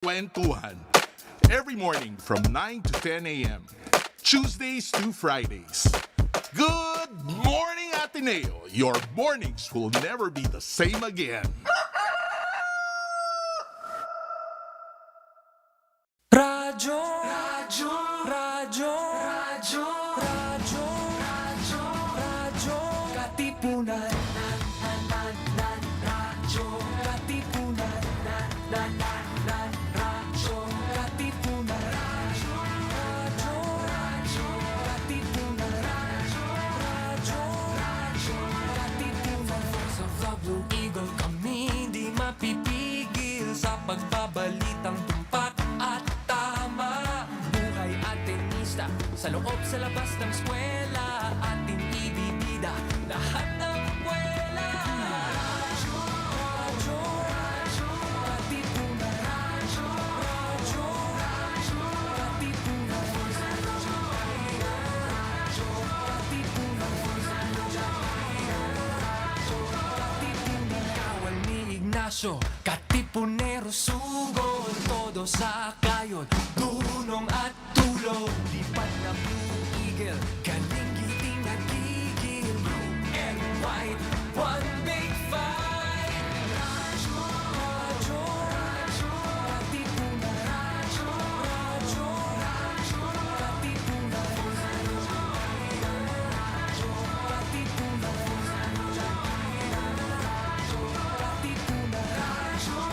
Kwentuhan. Every morning from 9 to 10 a.m. Tuesdays to Fridays. Good morning, Ateneo. Your mornings will never be the same again. Radyo, radyo, radyo, radyo, radyo, radyo, radyo, katipunan. Radyo, katipunan. Radyo, katipunan. Radyo, radyo, katipunan. Radyo, katipunan. Sa Vlog Blue Eagle kami di mapipigil sa pagbabalitang tumpak at tama. Buhay at tenista sa loob sa labas ng eskwela, ating ibibida lahat ng kwela. Radyo, radyo, radyo, katipunan. Radyo, radyo, radyo, katipunan. Radyo, katipunan. Katipunan. Kawal ni Ignacio, katipunero sugod, todo sa kayod, dunong at tulog. Lipat na Blue Eagle, galing giting nagigil. Blue and white, one big fight. Radyo, radyo, radyo, katipunan. Radyo, radyo, radyo, katipunan. Radyo, katipunan. Katipunan. Radyo, radyo, radyo, katipunan.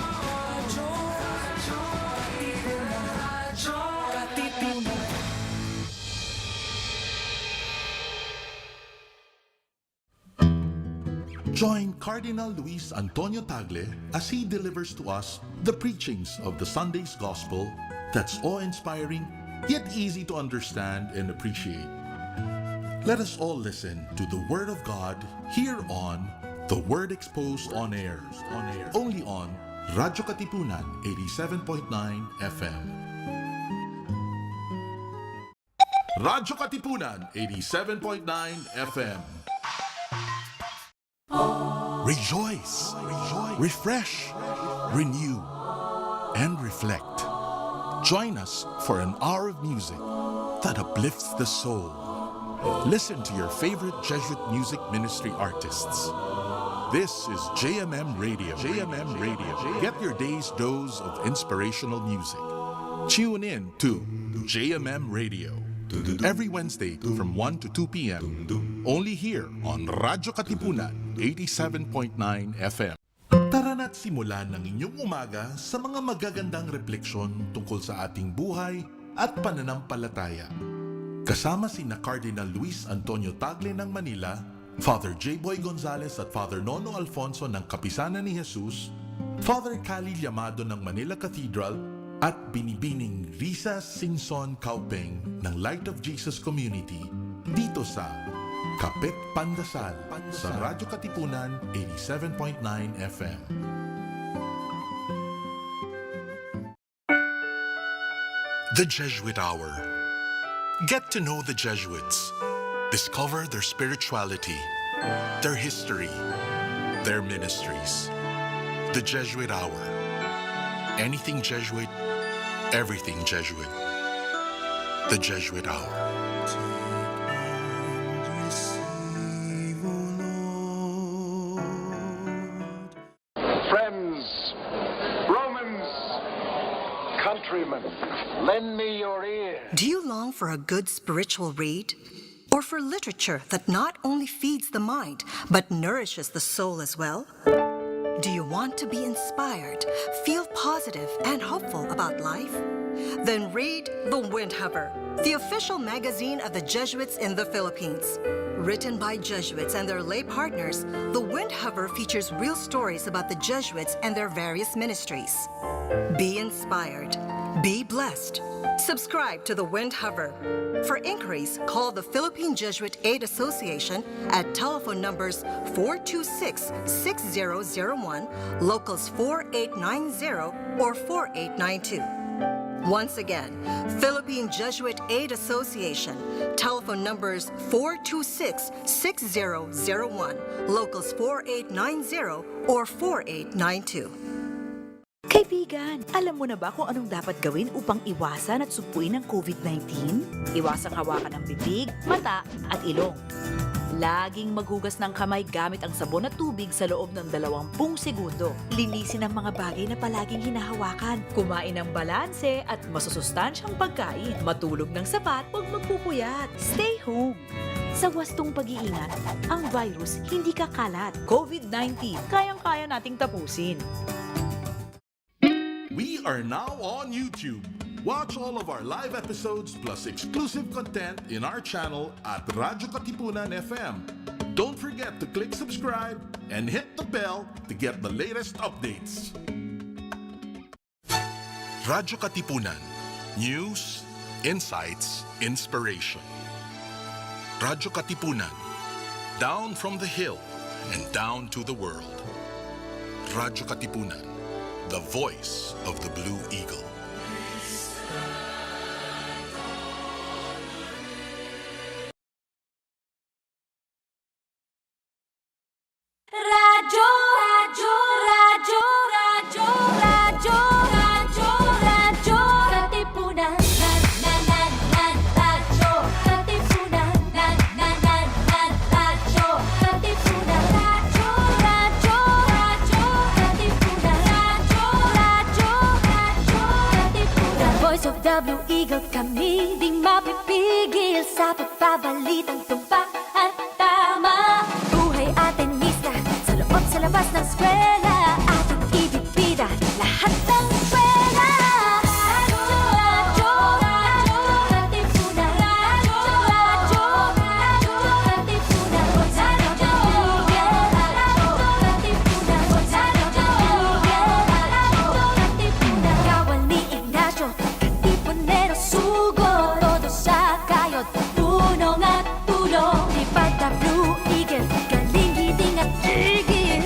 Radyo, katipunan. Join Cardinal Luis Antonio Tagle as he delivers to us the preachings of the Sunday's Gospel that's awe-inspiring, yet easy to understand and appreciate. Let us all listen to the Word of God here on The Word Exposed on Air, only on radyo-katipunan 87.9 FM. Radyo-katipunan 87.9 FM. Rejoice, refresh, renew, and reflect. Join us for an hour of music that uplifts the soul. Listen to your favorite Jesuit music ministry artists. This is JMM Radio. JMM Radio. Get your day's dose of inspirational music. Tune in to JMM Radio every Wednesday from 1 to 2 p.m. Only here on Radyo Katipunan 87.9 FM. Tara na't simulan ng inyong umaga sa mga magagandang refleksyon tungkol sa ating buhay at pananampalataya. Kasama sina Cardinal Luis Antonio Tagle ng Manila, Father J. Boy Gonzales at Father Nono Alfonso ng Kapisanan ni Jesus, Father Cali Llamado ng Manila Cathedral, at Binibining Risa Singson Kaupeng ng Light of Jesus Community dito sa Kapit Pandasal sa Radyo Katipunan 87.9 FM. The Jesuit Hour. Get to know the Jesuits. Discover their spirituality, their history, their ministries. The Jesuit Hour. Anything Jesuit, everything Jesuit. The Jesuit Hour. Friends, Romans, countrymen, lend me your ear. Do you long for a good spiritual read? Or for literature that not only feeds the mind, but nourishes the soul as well? Do you want to be inspired, feel positive and hopeful about life? Then read The Windhover, the official magazine of the Jesuits in the Philippines. Written by Jesuits and their lay partners, The Windhover features real stories about the Jesuits and their various ministries. Be inspired. Be blessed. Subscribe to The Windhover. For inquiries, call the Philippine Jesuit Aid Association at telephone numbers 426-6001, locals 4890 or 4892. Once again, Philippine Jesuit Aid Association, telephone numbers 426-6001, locals 4890 or 4892. Kaibigan, kaibigan, alam mo na ba kung anong dapat gawin upang iwasan at supuin ang COVID-19? Iwasang hawakan ang bibig, mata at ilong. Laging maghugas ng kamay gamit ang sabon at tubig sa loob ng 20 segundo. Linisin ang mga bagay na palaging hinahawakan. Kumain ng balanse at masusustansyang pagkain. Matulog ng sapat, huwag magpupuyat. Stay home. Sa wastong pag-iingat, ang virus hindi kakalat. COVID-19, kayang-kaya nating tapusin. We are now on YouTube. Watch all of our live episodes plus exclusive content in our channel at radyo-katipunan FM. Don't forget to click subscribe and hit the bell to get the latest updates. Radyo-Katipunan. News, insights, inspiration. Radyo-Katipunan. Down from the hill and down to the world. Radyo-Katipunan. The voice of the Blue Eagle. Radyo, radyo, radyo, radyo, radyo, radyo, radyo, katipunan, radyo, katipunan, radyo, katipunan, radyo, radyo, radyo, katipunan, radyo, katipunan. The voice of the Blue Eagle, kami di mapipigil sa pagbabalitang tumpak at tama. Buhay atin sa labas ng eskwela, ating ibibida lahat ng eskwela. Radyo, radyo, katipunan, radyo, radyo, katipunan, radyo, katipunan, katipunan. Kawal ni Ignacio, katipunero sugo, todo sa kayod, tunong at tulong. Lipad na Blue Eagle, galing hiding at tigil.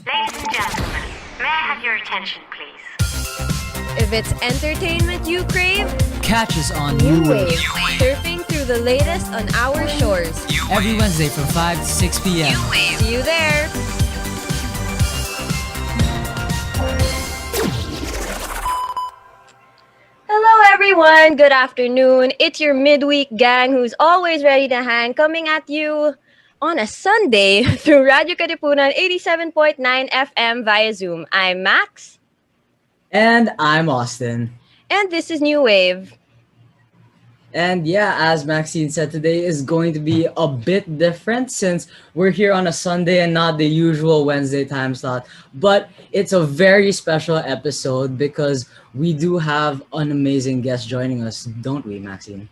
Ladies and gentlemen, may I have your attention, please? If it's entertainment you crave, Catch us on New New Wave. Wave Surfing through the latest on our shores. every Wednesday from 5 to 6 p.m. See you there. Hello everyone, good afternoon. It's your midweek gang who's always ready to hang, coming at you on a Sunday through radyo-katipunan 87.9 FM via Zoom. I'm Max. And I'm Austin. And this is New Wave. And yeah, as Maxine said, today is going to be a bit different since we're here on a Sunday and not the usual Wednesday time slot. But it's a very special episode because we do have an amazing guest joining us, don't we, Maxine?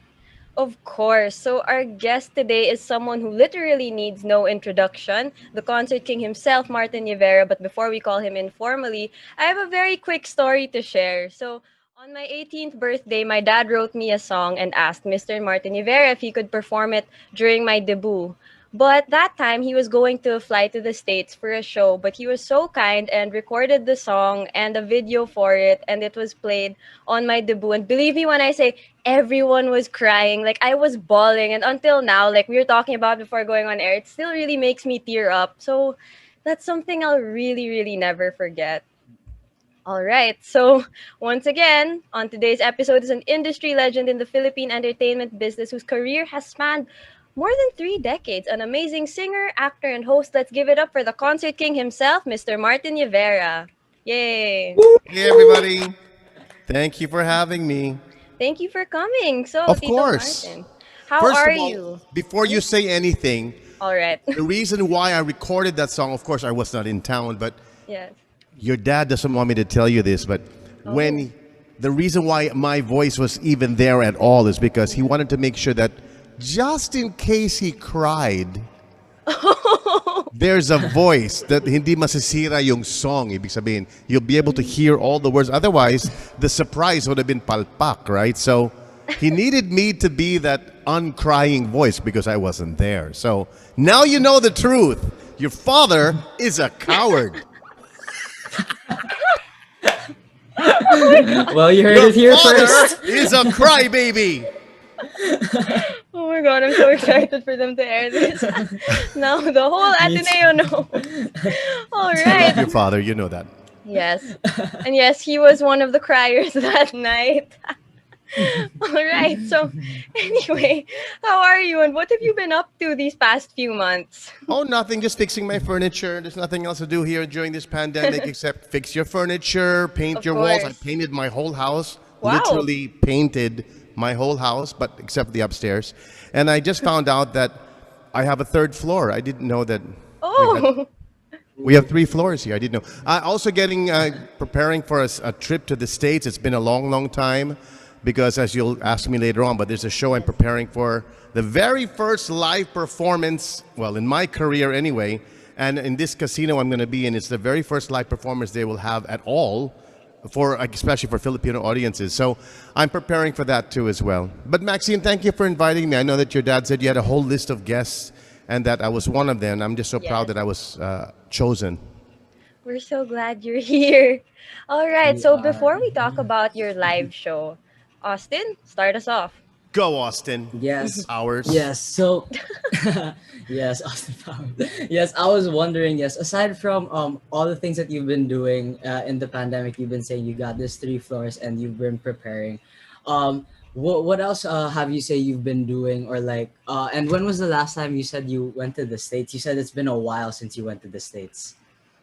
Of course. So our guest today is someone who literally needs no introduction, the concert king himself, Martin Nievera. But before we call him informally, I have a very quick story to share. So on my 18th birthday, my dad wrote me a song and asked Mr. Martin Nievera if he could perform it during my debut. But that time, he was going to fly to the States for a show, but he was so kind and recorded the song and a video for it, and it was played on my debut. And believe me when I say everyone was crying, like I was bawling. And until now, like we were talking about before going on air, it still really makes me tear up. So that's something I'll really, really never forget. All right, so once again, on today's episode is an industry legend in the Philippine entertainment business whose career has spanned more than 3 decades. An amazing singer, actor, and host. Let's give it up for the concert king himself, Mr. Martin Nievera. Yay! Hey everybody! Thank you for having me. Thank you for coming. So, Of Tito course. Martin, how First are of all, you? before you say anything, All right. the reason why I recorded that song, of course, I was not in town, but Yes. your dad doesn't want me to tell you this, but when the reason why my voice was even there at all is because he wanted to make sure that just in case he cried, there's a voice that hindi masisira yung song. Ibig sabihin, you'll be able to hear all the words. Otherwise, the surprise would have been palpak, right? So he needed me to be that uncrying voice because I wasn't there. So now you know the truth. Your father is a coward. Well, you heard it here first. Is a crybaby. Oh my God, I'm so excited for them to air this. Now the whole Ateneo knows. All I love right. your father, you know that. Yes. And yes, he was one of the criers that night. All right. So anyway, how are you and what have you been up to these past few months? Oh, nothing. Just fixing my furniture. There's nothing else to do here during this pandemic except fix your furniture, paint Of your walls. I course. painted my whole house. Wow. Literally painted my whole house, but except the upstairs. And I just found out that I have a third floor. I didn't know that. Oh. We have 3 floors here. I didn't know. Also preparing for a trip to the States. It's been a long, long time because as you'll ask me later on, but there's a show I'm preparing for. The very first live performance, well, in my career anyway, and in this casino I'm going to be in, it's the very first live performance they will have at all, especially for Filipino audiences. So I'm preparing for that too as well. But Maxine, thank you for inviting me. I know that your dad said you had a whole list of guests and that I was one of them. I'm just so proud that I was chosen. We're so glad you're here. All right. So before we talk about your live show, Austin, start us off. Go, Austin. Yes. Ours. Yes. So, yes, Austin Powers. Yes, I was wondering. Yes, aside from all the things that you've been doing in the pandemic, you've been saying you got this 3 floors and you've been preparing. What else have you say you've been doing or like? And when was the last time you said you went to the States? You said it's been a while since you went to the States.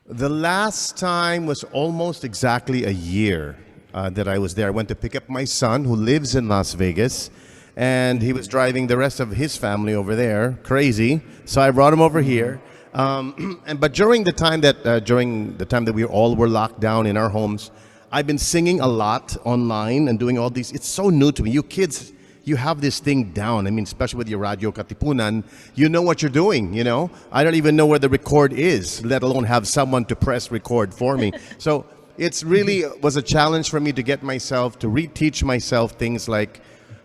The last time was almost exactly a year that I was there. I went to pick up my son who lives in Las Vegas, and he was driving the rest of his family over there. Crazy. So I brought him over here. But during the time that we all were locked down in our homes, I've been singing a lot online and doing all these. It's so new to me. You kids, you have this thing down. I mean, especially with your radyo-katipunan, you know what you're doing, you know? I don't even know where the record is, let alone have someone to press record for me. So it's really was a challenge for me to get myself, to reteach myself things like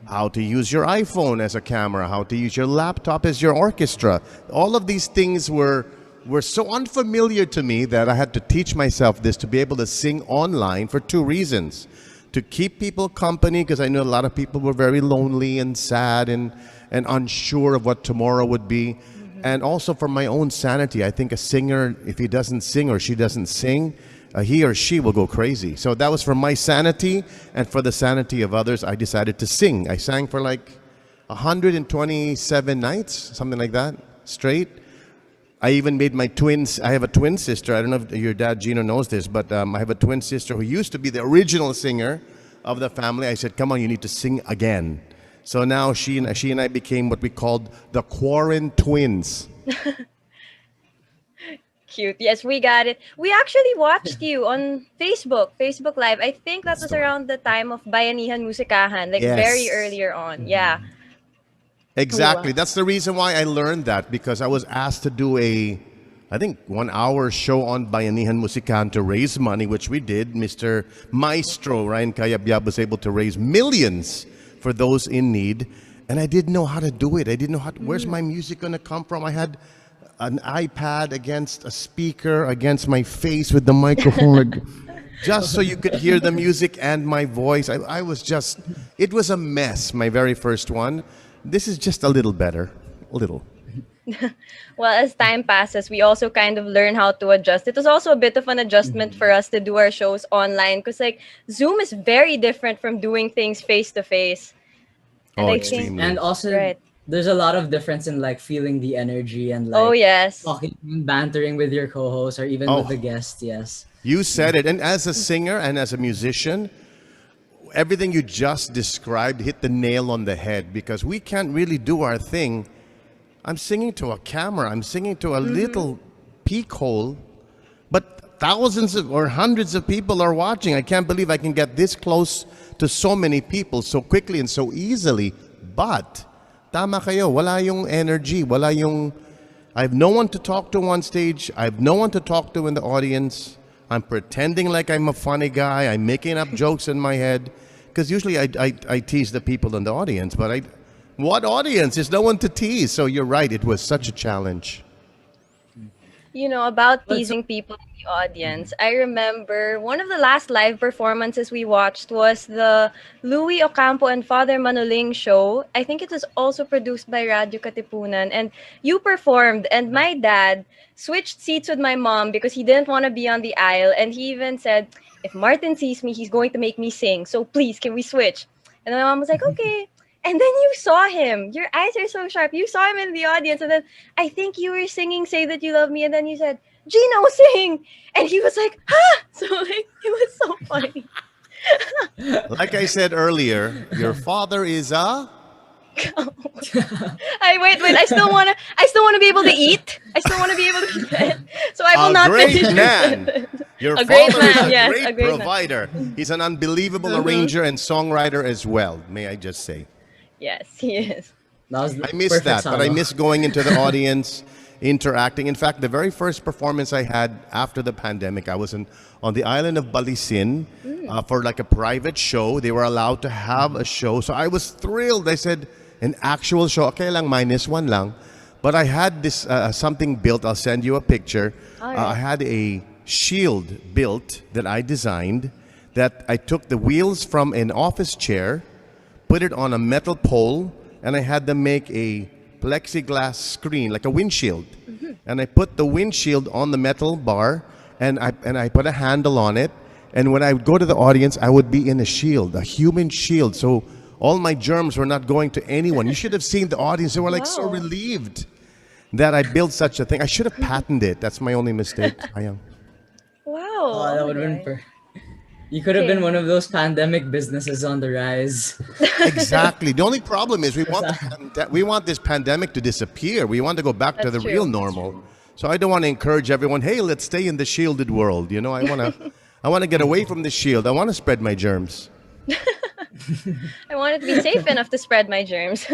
how to use your iPhone as a camera, how to use your laptop as your orchestra. All of these things were so unfamiliar to me that I had to teach myself this to be able to sing online for 2 reasons. To keep people company, because I know a lot of people were very lonely and sad and unsure of what tomorrow would be. And also for my own sanity. I think a singer, if he doesn't sing or she doesn't sing, he or she will go crazy. So that was for my sanity and for the sanity of others. I decided to sing. I sang for like 127 nights, something like that, straight. I even made my twins. I have a twin sister. I don't know if your dad, Gino, knows this, but I have a twin sister who used to be the original singer of the family. I said, come on, you need to sing again. So now she and I became what we called the Quarren Twins. Cute. Yes, we got it. We actually watched you on Facebook Live. I think that was around the time of Bayanihan Musikahan, like very earlier on. Yeah. Exactly. That's the reason why I learned that, because I was asked to do I think 1 hour show on Bayanihan Musikan to raise money, which we did. Mr. Maestro Ryan Cayabyab was able to raise millions for those in need. And I didn't know how to do it. I didn't know where's my music going to come from. I had an iPad against a speaker, against my face with the microphone, just so you could hear the music and my voice. I was just, it was a mess, my very first one. This is just a little better, a little. Well, as time passes, we also kind of learn how to adjust. It was also a bit of an adjustment for us to do our shows online because like Zoom is very different from doing things face to face. And extremely. And also, there's a lot of difference in like feeling the energy and like talking and bantering with your co-host or even with the guests. Yes. You said it. And as a singer and as a musician, everything you just described hit the nail on the head because we can't really do our thing. I'm singing to a camera. I'm singing to a little peak hole, but thousands or hundreds of people are watching. I can't believe I can get this close to so many people so quickly and so easily. But tama kayo, wala yung energy, wala yung I have no one to talk to on stage. I have no one to talk to in the audience. I'm pretending like I'm a funny guy. I'm making up jokes in my head. Because usually I tease the people in the audience, but what audience? There's no one to tease. So you're right. It was such a challenge. You know, about teasing people in the audience, I remember one of the last live performances we watched was the Louis Ocampo and Father Manoling show. I think it was also produced by radyo-katipunan, and you performed, and my dad switched seats with my mom because he didn't want to be on the aisle, and he even said, if Martin sees me, he's going to make me sing, so please, can we switch? And my mom was like, okay. And then you saw him. Your eyes are so sharp. You saw him in the audience. And then I think you were singing Say That You Love Me. And then you said, Gino, sing. And he was like, huh? So like, it was so funny. Like I said earlier, your father is a... wait. I still wanna be able to eat. I still wanna be able to be fed. So I will not great finish man. it. Your A father great is man, a yes, great a great man. provider. He's an unbelievable arranger and songwriter as well, may I just say. Yes, he is. I miss that, but I miss going into the audience, interacting. In fact, the very first performance I had after the pandemic, I was on the island of Balisin for like a private show. They were allowed to have a show. So I was thrilled. I said, an actual show, okay lang, -1 lang. But I had this something built. I'll send you a picture. I had a shield built that I designed that I took the wheels from an office chair, put it on a metal pole, and I had them make a plexiglass screen, like a windshield. And I put the windshield on the metal bar, and I put a handle on it. And when I would go to the audience, I would be in a shield, a human shield. So all my germs were not going to anyone. You should have seen the audience. They were like so relieved that I built such a thing. I should have patented it. That's my only mistake. Ayang. Wow. Oh, that would have been You could have been one of those pandemic businesses on the rise. Exactly. The only problem is we want this pandemic to disappear. We want to go back to the real normal. So I don't want to encourage everyone, hey, let's stay in the shielded world. You know, I want to get away from the shield. I want to spread my germs. I want it to be safe enough to spread my germs.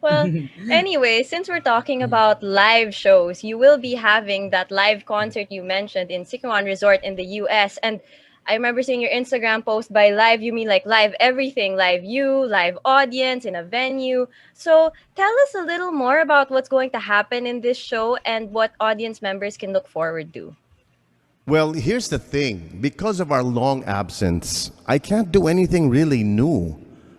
Well, anyway, since we're talking about live shows, you will be having that live concert you mentioned in Siquijón Resort in the US. And I remember seeing your Instagram post. By live, you mean like live everything, live you, live audience in a venue. So tell us a little more about what's going to happen in this show and what audience members can look forward to. Well, here's the thing. Because of our long absence, I can't do anything really new.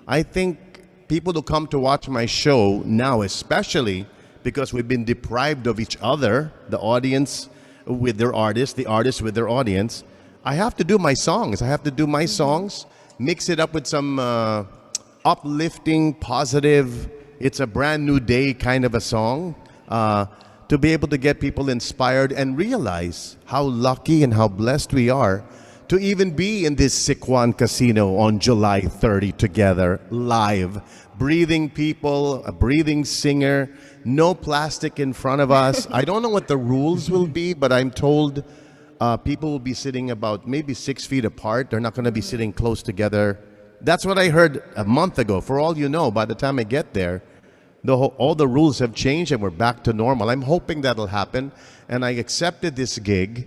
I think people who come to watch my show now, especially because we've been deprived of each other, the audience with their artists, the artists with their audience, I have to do my songs. I have to do my songs, mix it up with some uplifting, positive, it's a brand new day kind of a song. To be able to get people inspired and realize how lucky and how blessed we are to even be in this Siquijón Casino on July 30 together, live, breathing people, a breathing singer, no plastic in front of us. I don't know what the rules will be, but I'm told people will be sitting about maybe 6 feet apart. They're not going to be sitting close together. That's what I heard a month ago. For all you know, by the time I get there, all the rules have changed and we're back to normal. I'm hoping that'll happen. And I accepted this gig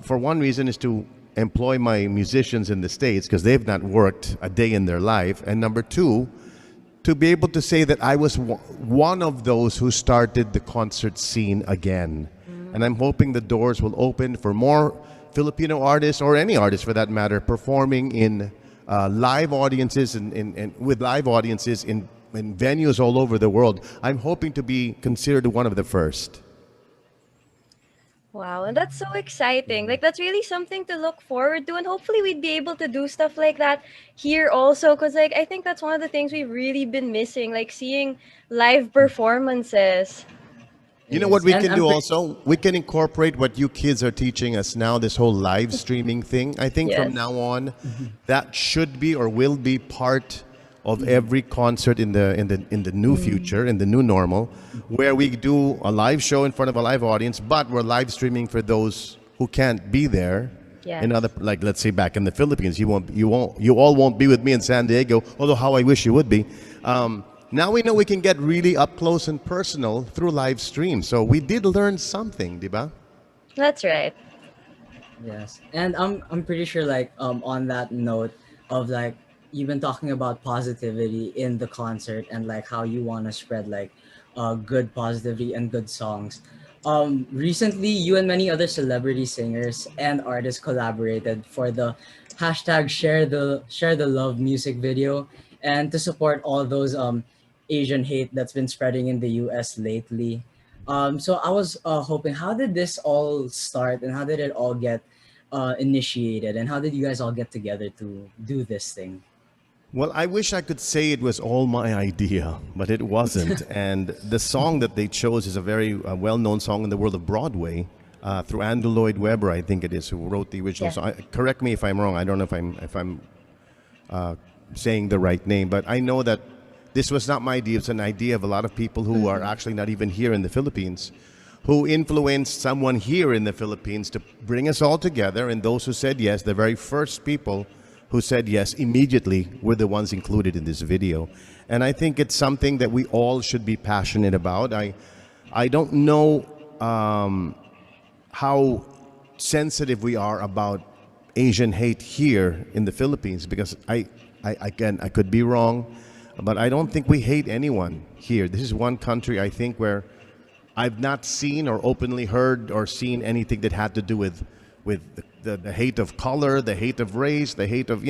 for one reason is to employ my musicians in the States because they've not worked a day in their life. And number two, to be able to say that I was one of those who started the concert scene again. And I'm hoping the doors will open for more Filipino artists or any artist for that matter performing in live audiences and with live audiences in venues all over the world. I'm hoping to be considered one of the first. Wow, and that's so exciting. Like, that's really something to look forward to. And hopefully we'd be able to do stuff like that here also. Because, like, I think that's one of the things we've really been missing, like seeing live performances. You know what we can do also? We can incorporate what you kids are teaching us now, this whole live streaming thing. I think from now on, that should be or will be part of every concert in the new future, in the new normal, where we do a live show in front of a live audience, but we're live streaming for those who can't be there. Yes. In other, like let's say back in the Philippines, you all won't be with me in San Diego. Although how I wish you would be. now we know we can get really up close and personal through live stream. So we did learn something, diba? That's right. Yes, and I'm pretty sure like on that note of like you've been talking about positivity in the concert and like how you want to spread like good positivity and good songs. Recently, you and many other celebrity singers and artists collaborated for the hashtag share the love music video and to support all those Asian hate that's been spreading in the U.S. lately. So I was hoping, how did this all start and how did it all get initiated and how did you guys all get together to do this thing? Well, I wish I could say it was all my idea, but it wasn't. And the song that they chose is a very well-known song in the world of Broadway through Andrew Lloyd Webber, I think it is, who wrote the original song. Correct me if I'm wrong. I don't know if I'm saying the right name, but I know that this was not my idea. It's an idea of a lot of people who are actually not even here in the Philippines, who influenced someone here in the Philippines to bring us all together. And those who said yes, the very first people who said yes immediately were the ones included in this video. And I think it's something that we all should be passionate about. I don't know how sensitive we are about Asian hate here in the Philippines, because I could be wrong, but I don't think we hate anyone here. This is one country, I think, where I've not seen or openly heard or seen anything that had to do with the hate of color, the hate of race, the hate of,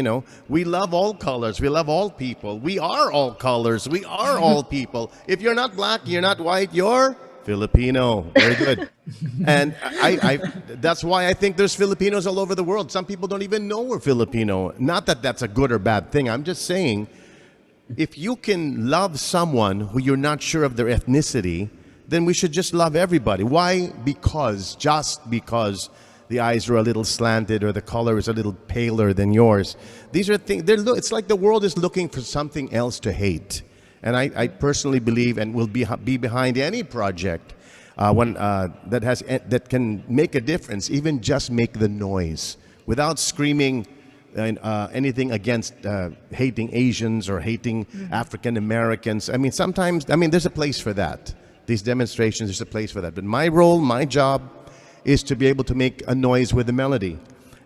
we love all colors. We love all people. We are all colors. We are all people. If you're not black, you're not white, you're Filipino. Very good. And I that's why I think there's Filipinos all over the world. Some people don't even know we're Filipino. Not that that's a good or bad thing. I'm just saying, if you can love someone who you're not sure of their ethnicity, then we should just love everybody. Why? Just because the eyes are a little slanted or the color is a little paler than yours. These are things, it's like the world is looking for something else to hate. And I personally believe and will be behind any project that can make a difference, even just make the noise without screaming anything against hating Asians or hating African Americans. Sometimes there's a place for that. These demonstrations, there's a place for that. But my role, my job, is to be able to make a noise with the melody.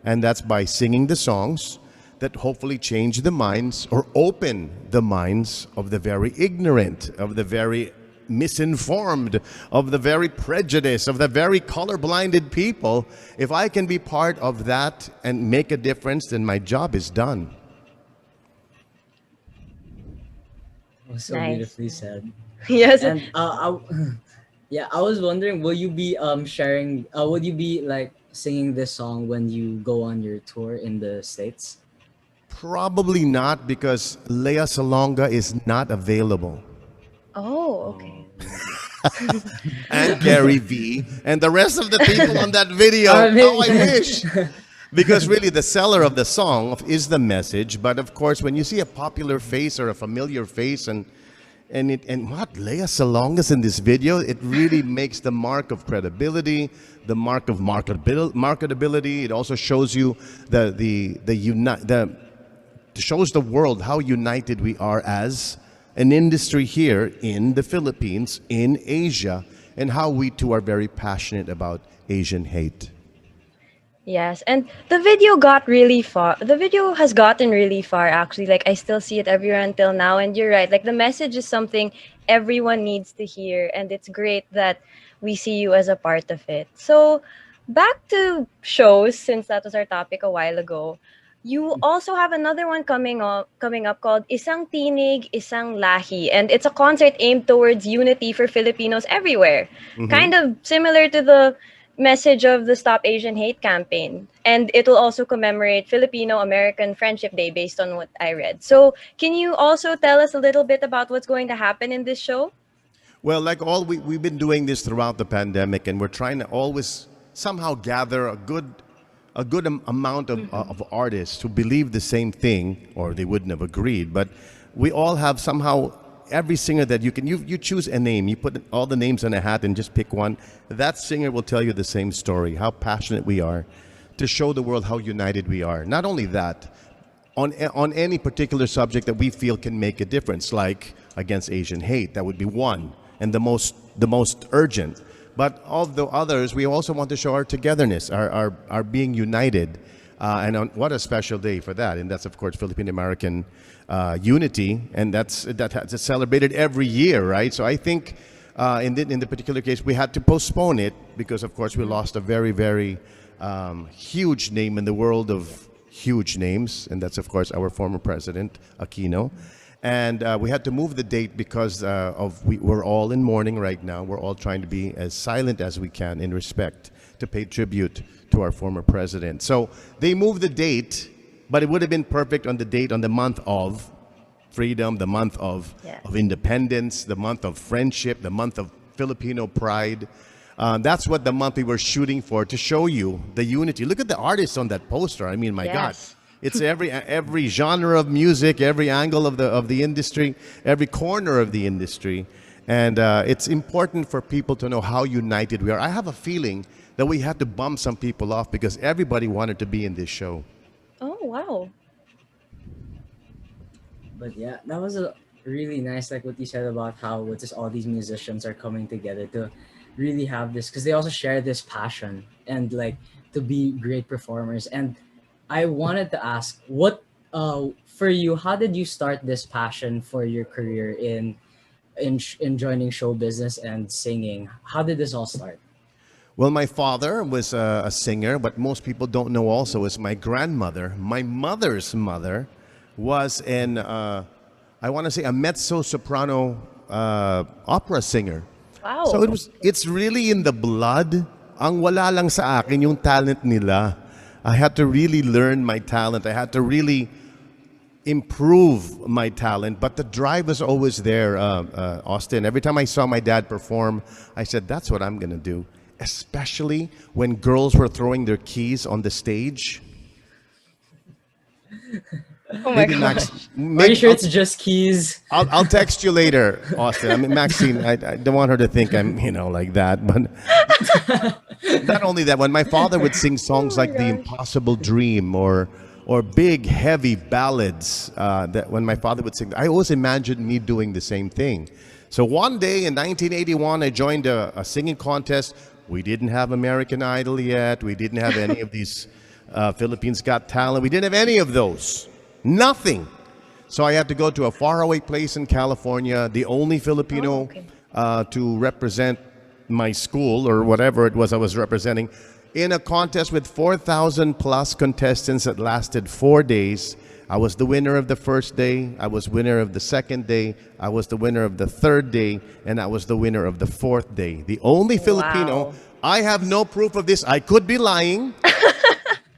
And that's by singing the songs that hopefully change the minds or open the minds of the very ignorant, of the very misinformed, of the very prejudiced, of the very color-blinded people. If I can be part of that and make a difference, then my job is done. So Nice. beautifully said. Yes. And I was wondering, will you be sharing? Would you be like singing this song when you go on your tour in the States? Probably not, because Lea Salonga is not available. Oh, okay. And Gary V and the rest of the people on that video. I mean- Oh, I wish. Because really the seller of the song is the message. But of course, when you see a popular face or a familiar face and what Lea Salonga's in this video, it really makes the mark of credibility, the mark of marketability. It also shows you shows the world how united we are as an industry here in the Philippines, in Asia, and how we too are very passionate about Asian hate. Yes, and the video got really far. The video has gotten really far, actually. Like, I still see it everywhere until now. And you're right. Like, the message is something everyone needs to hear. And it's great that we see you as a part of it. So, back to shows, since that was our topic a while ago. You also have another one coming up called Isang Tinig, Isang Lahi. And it's a concert aimed towards unity for Filipinos everywhere. Kind of similar to the message of the Stop Asian Hate campaign. And it will also commemorate Filipino-American Friendship Day based on what I read. So can you also tell us a little bit about what's going to happen in this show? Well, we've been doing this throughout the pandemic, and we're trying to always somehow gather a good amount of artists who believe the same thing, or they wouldn't have agreed. But we all have somehow, every singer that you choose a name, you put all the names in a hat and just pick one. That singer will tell you the same story, how passionate we are to show the world how united we are. Not only that, on any particular subject that we feel can make a difference, like against Asian hate. That would be one, and the most urgent. But of the others, we also want to show our togetherness, our being united. What a special day for that. And that's, of course, Philippine-American unity. And that's celebrated every year, right? So I think in the particular case, we had to postpone it because, of course, we lost a very, very huge name in the world of huge names. And that's, of course, our former president, Aquino. And we had to move the date because we're all in mourning right now. We're all trying to be as silent as we can in respect to pay tribute to our former president. So they moved the date, but it would have been perfect on the date on the month of freedom, the month of independence, the month of friendship, the month of Filipino pride. That's what the month we were shooting for, to show you the unity. Look at the artists on that poster. I mean, my God. It's every genre of music, every angle of the industry, every corner of the industry. And it's important for people to know how united we are. I have a feeling that we had to bump some people off because everybody wanted to be in this show. Oh, wow. But yeah, that was a really nice, like what you said about how just all these musicians are coming together to really have this, because they also share this passion and like to be great performers. And I wanted to ask, what for you, how did you start this passion for your career in joining show business and singing? How did this all start? Well, my father was a singer, but most people don't know also is my grandmother. My mother's mother was I want to say, a mezzo-soprano opera singer. Wow. So it's really in the blood. Ang wala lang sa akin yung talent nila. I had to really learn my talent. I had to really improve my talent, but the drive was always there, Austin. Every time I saw my dad perform, I said, that's what I'm going to do. Especially when girls were throwing their keys on the stage. Oh my gosh. Are you sure it's just keys? I'll text you later, Austin. I mean, Maxine, I don't want her to think I'm, like that. But not only that, when my father would sing songs like The Impossible Dream or big, heavy ballads, that when my father would sing, I always imagined me doing the same thing. So one day in 1981, I joined a singing contest. We didn't have American Idol yet. We didn't have any of these Philippines Got Talent. We didn't have any of those. Nothing. So I had to go to a faraway place in California, the only Filipino to represent my school or whatever it was I was representing, in a contest with 4,000 plus contestants that lasted 4 days. I was the winner of the first day, I was winner of the second day, I was the winner of the third day, and I was the winner of the fourth day. The only Filipino. I have no proof of this. I could be lying.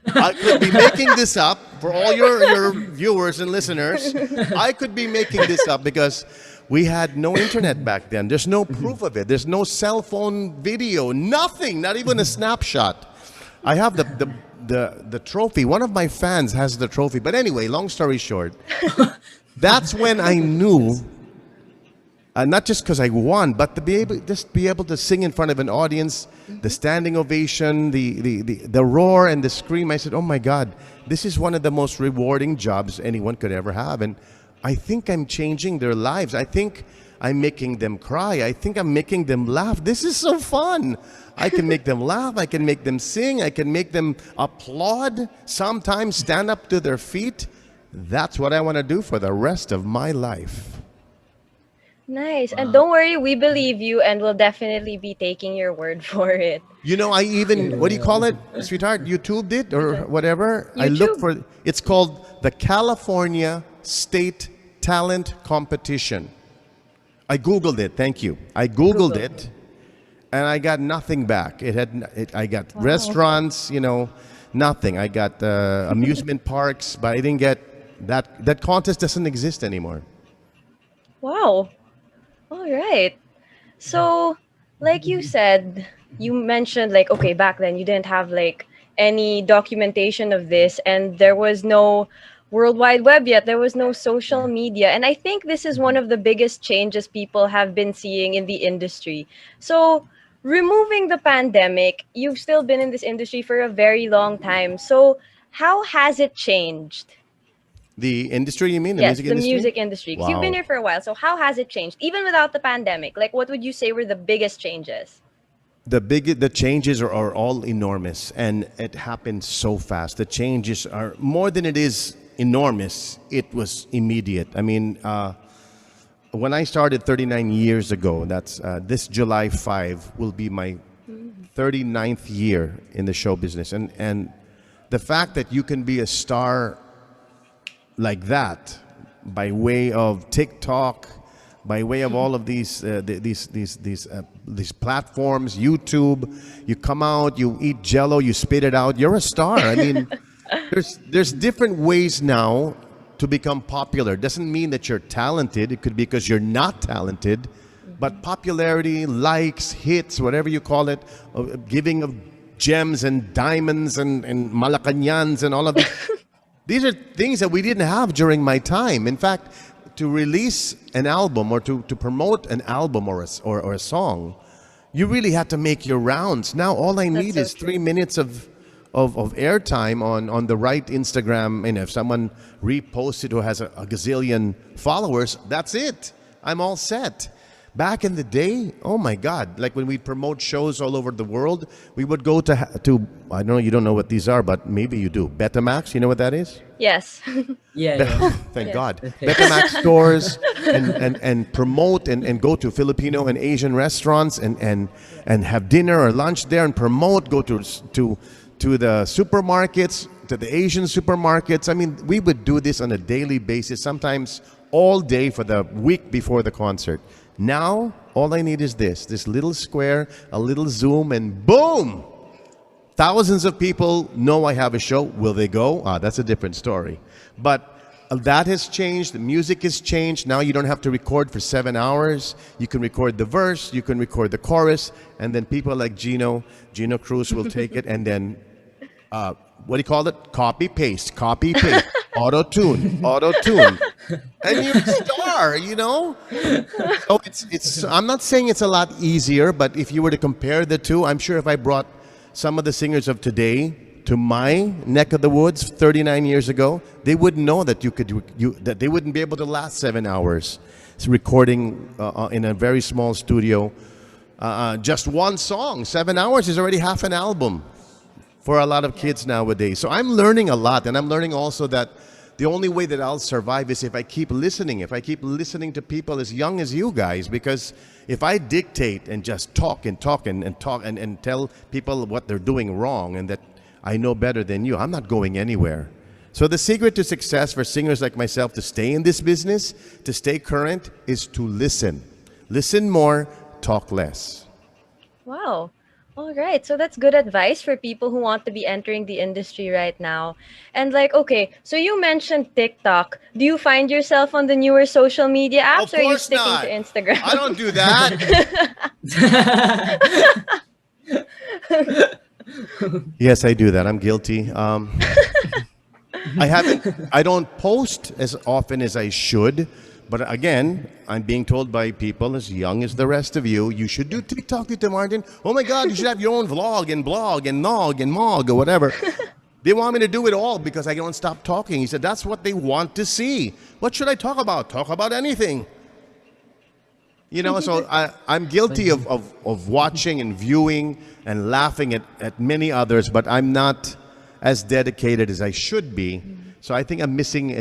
I could be making this up for all your viewers and listeners. I could be making this up because we had no internet back then. There's no proof of it. There's no cell phone video, nothing, not even a snapshot. I have the trophy. One of my fans has the trophy. But anyway, long story short, that's when I knew, not just because I won, but to be able to sing in front of an audience, the standing ovation, the roar and the scream. I said, oh my God, this is one of the most rewarding jobs anyone could ever have. And I think I'm changing their lives. I think I'm making them cry. I think I'm making them laugh. This is so fun. I can make them laugh. I can make them sing. I can make them applaud. Sometimes stand up to their feet. That's what I want to do for the rest of my life. Nice. And don't worry, we believe you and we'll definitely be taking your word for it. I even, what do you call it, sweetheart? YouTubed it or whatever? I looked for, it's called the California State Talent Competition. I Googled it, thank you. I Googled it and I got nothing back. I got restaurants, nothing. I got amusement parks, but I didn't get, that contest doesn't exist anymore. Wow. All right. So, like you said, you mentioned back then you didn't have any documentation of this and there was no World Wide Web yet. There was no social media. And I think this is one of the biggest changes people have been seeing in the industry. So, removing the pandemic, you've still been in this industry for a very long time. So, how has it changed? The industry, you mean? The Yes, music the industry? music industry. Because you've been Wow. here for a while. So how has it changed? Even without the pandemic, like what would you say were the biggest changes? The changes are all enormous, and it happened so fast. The changes are more than it is enormous. It was immediate. I mean, when I started 39 years ago, that's this July 5 will be my 39th year in the show business, and the fact that you can be a star like that by way of TikTok, by way of all of these platforms, YouTube. You come out, you eat Jello, you spit it out. You're a star. I mean, there's different ways now to become popular. Doesn't mean that you're talented. It could be because you're not talented, but popularity, likes, hits, whatever you call it, giving of gems and diamonds and Malacanyans and all of these. These are things that we didn't have during my time. In fact, to release an album or to promote an album or a song, you really had to make your rounds. Now all I need is 3 minutes of airtime on the right Instagram. And if someone reposts it or has a gazillion followers, that's it. I'm all set. Back in the day, oh my God, like when we'd promote shows all over the world, we would go to I know you don't know what these are, but maybe you do. Betamax, you know what that is? Yes. Yeah. Thank God. Betamax stores and promote and go to Filipino and Asian restaurants and have dinner or lunch there and promote, go to the supermarkets, to the Asian supermarkets. I mean, we would do this on a daily basis, sometimes all day for the week before the concert. Now, all I need is this little square, a little zoom, and boom! Thousands of people know I have a show. Will they go? That's a different story. But that has changed. The music has changed. Now you don't have to record for 7 hours. You can record the verse, you can record the chorus, and then people like Gino Cruz will take it and then, what do you call it? Copy, paste, auto-tune. And you're a star, you know? So it's. I'm not saying it's a lot easier, but if you were to compare the two, I'm sure if I brought some of the singers of today to my neck of the woods 39 years ago, they wouldn't know that that they wouldn't be able to last 7 hours recording in a very small studio. Just one song, 7 hours is already half an album for a lot of kids nowadays. So I'm learning a lot, and I'm learning also that the only way that I'll survive is if I keep listening. If I keep listening to people as young as you guys, because if I dictate and just talk and tell people what they're doing wrong and that I know better than you, I'm not going anywhere. So the secret to success for singers like myself to stay in this business, to stay current, is to listen. Listen more, talk less. Wow. All right. So that's good advice for people who want to be entering the industry right now. And like, okay, so you mentioned TikTok. Do you find yourself on the newer social media apps, or are you sticking to Instagram? I don't do that. Yes, I do that. I'm guilty. I don't post as often as I should. But again, I'm being told by people as young as the rest of you, you should do TikTok, Tito Martin. Oh my God, you should have your own vlog and blog and nog and mog or whatever. They want me to do it all because I don't stop talking. He said, that's what they want to see. What should I talk about? Talk about anything. You know, so I'm guilty of watching and viewing and laughing at many others, but I'm not as dedicated as I should be. So I think I'm missing,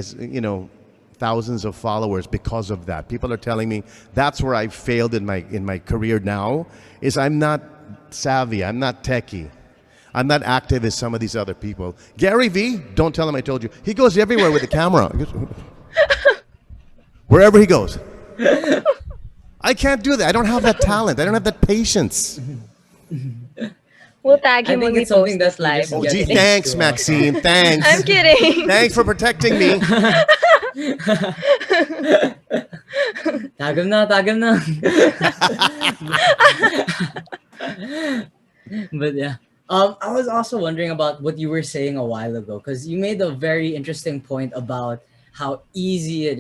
thousands of followers because of that. People are telling me that's where I've failed in my career now, is I'm not savvy, I'm not techie. I'm not active as some of these other people. Gary V, don't tell him I told you. He goes everywhere with the camera. Wherever he goes. I can't do that. I don't have that talent. I don't have that patience. We'll tag him I when think we it's something post this that we live. just Oh, get gee, used thanks, to. Maxine. Thanks. I'm kidding. Thanks for protecting me. Tag him na. But yeah. I was also wondering about what you were saying a while ago, because you made a very interesting point about how easy it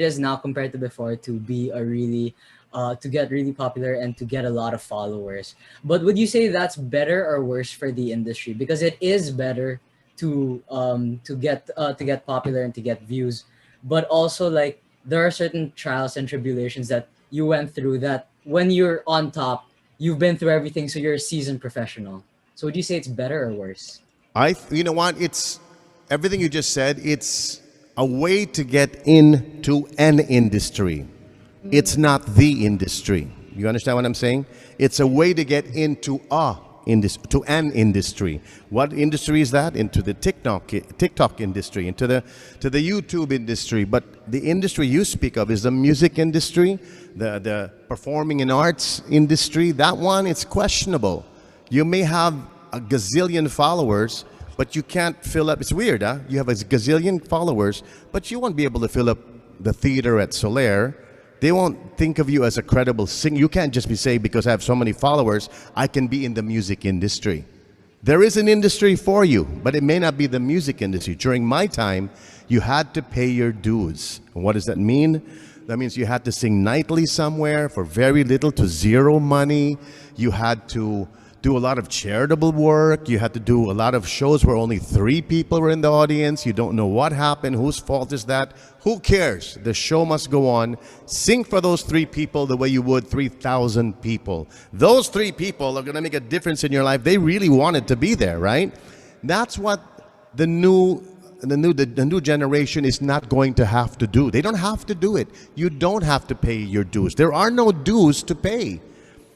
is now compared to before to be a really to get really popular and to get a lot of followers. But would you say that's better or worse for the industry? Because it is better to get popular and to get views, but also like there are certain trials and tribulations that you went through that when you're on top, you've been through everything, so you're a seasoned professional. So would you say it's better or worse? You know what? It's everything you just said. It's a way to get into an industry. It's not the industry. You understand what I'm saying? It's a way to get into to an industry. What industry is that? Into the TikTok industry, into the YouTube industry. But the industry you speak of is the music industry, the performing and arts industry. That one, it's questionable. You may have a gazillion followers, but you can't fill up. It's weird, huh? You have a gazillion followers, but you won't be able to fill up the theater at Soler. They won't think of you as a credible singer. You can't just be saying, because I have so many followers, I can be in the music industry. There is an industry for you, but it may not be the music industry. During my time, you had to pay your dues. And what does that mean? That means you had to sing nightly somewhere for very little to zero money. You had to do a lot of charitable work. You had to do a lot of shows where only 3 people were in the audience. You don't know what happened. Whose fault is that? Who cares? The show must go on. Sing for those 3 people the way you would 3,000 people. Those 3 people are going to make a difference in your life. They really wanted to be there, right? That's what the new generation is not going to have to do. They don't have to do it. You don't have to pay your dues. There are no dues to pay.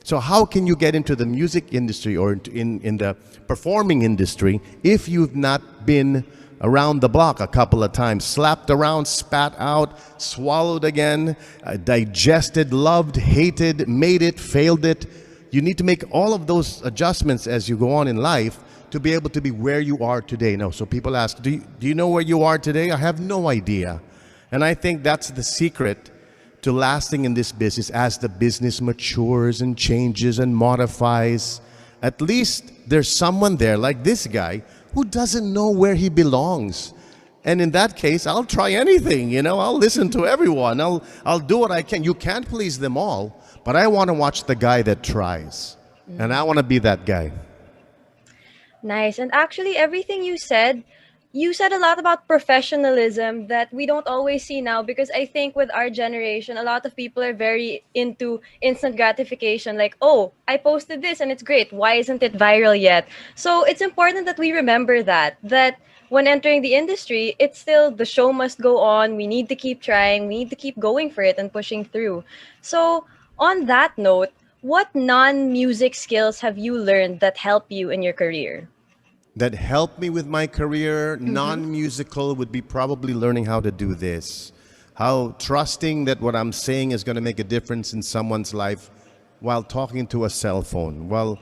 So how can you get into the music industry or in the performing industry if you've not been around the block a couple of times, slapped around, spat out, swallowed again, digested, loved, hated, made it, failed it? You need to make all of those adjustments as you go on in life to be able to be where you are today. No, so people ask, do you know where you are today? I have no idea. And I think that's the secret to lasting in this business. As the business matures and changes and modifies, at least there's someone there like this guy who doesn't know where he belongs. And in that case, I'll try anything, I'll listen to everyone. I'll do what I can. You can't please them all, but I want to watch the guy that tries. And I want to be that guy. Nice. And actually, everything you said a lot about professionalism that we don't always see now, because I think with our generation, a lot of people are very into instant gratification. Like, oh, I posted this and it's great. Why isn't it viral yet? So it's important that we remember that when entering the industry, it's still the show must go on. We need to keep trying. We need to keep going for it and pushing through. So on that note, what non-music skills have you learned that help you in your career? That helped me with my career, non-musical, would be probably learning how to do this. How trusting that what I'm saying is going to make a difference in someone's life while talking to a cell phone, while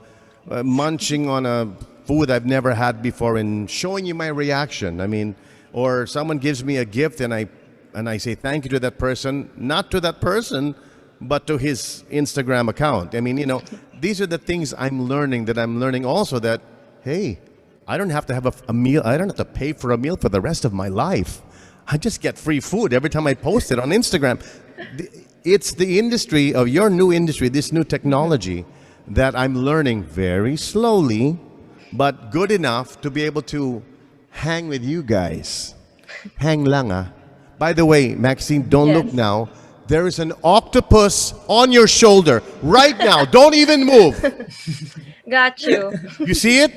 munching on a food I've never had before and showing you my reaction. I mean, or someone gives me a gift and I say thank you to that person, not to that person, but to his Instagram account. I mean, these are the things I'm learning also that, hey, I don't have to have a meal. I don't have to pay for a meal for the rest of my life. I just get free food every time I post it on Instagram. It's the industry of your new industry, this new technology, that I'm learning very slowly, but good enough to be able to hang with you guys. Hang lang, ah. By the way, Maxine, don't look now. There is an octopus on your shoulder right now. Don't even move. Got you. You see it?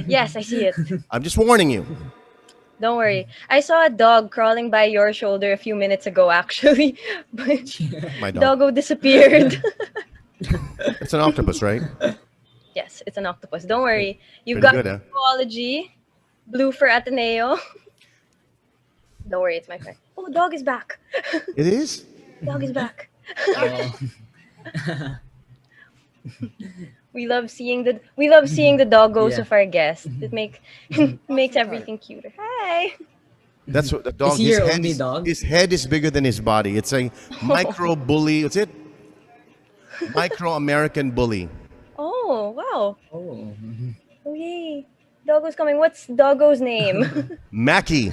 Yes, I see it. I'm just warning you. Don't worry. I saw a dog crawling by your shoulder a few minutes ago, actually. But My dog. doggo disappeared. It's an octopus, right? Yes, it's an octopus. Don't worry. You've Pretty got good, huh? zoology, blue for Ateneo. Don't worry, it's my friend. Oh, dog is back. It is? Dog is back. Oh. We love seeing the doggos Yeah. of our guests. It makes everything cuter. Hi. That's what the dog. Is he your only dog? His head is bigger than his body. It's a micro bully. What's it? Micro American bully. Oh, wow. Oh. Oh, yay. Doggo's coming. What's Doggo's name? Mackie.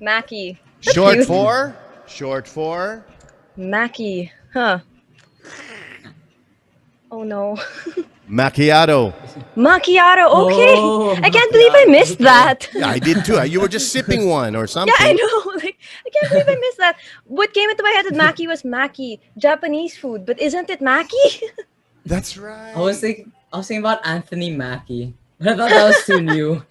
Mackie. Short Cute. for Mackie. Huh. Oh, no. Macchiato. Macchiato. Okay. Oh, I can't believe I missed that. Yeah, I did too. You were just sipping one or something. Yeah, I know. Like, I can't believe I missed that. What came into my head with Maki was Maki, Japanese food, but isn't it Maki? That's right. I was thinking about Anthony Mackie. I thought that was too new.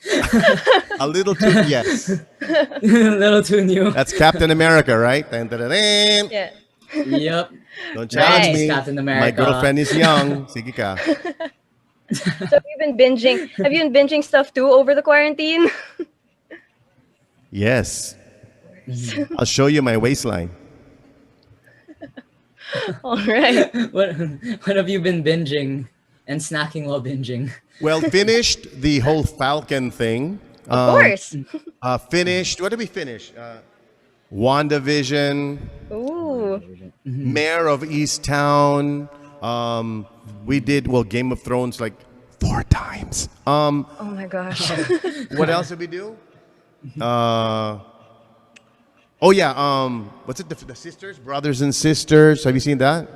A little too, yes. A little too new. That's Captain America, right? Dun, dun, dun, dun. Yeah. Yep. Don't challenge Nice, me. Captain America. My girlfriend is young. Sige ka. So have you been binging? Have you been binging stuff too over the quarantine? Yes. I'll show you my waistline. All right. What have you been binging and snacking while binging? Well, finished the whole Falcon thing. Of course. Finished. What did we finish? WandaVision. Ooh. Mayor of Easttown. We did, well, Game of Thrones like 4 times. Oh my gosh. What else did we do? Oh yeah, what's it? The Sisters, Brothers and Sisters. Have you seen that?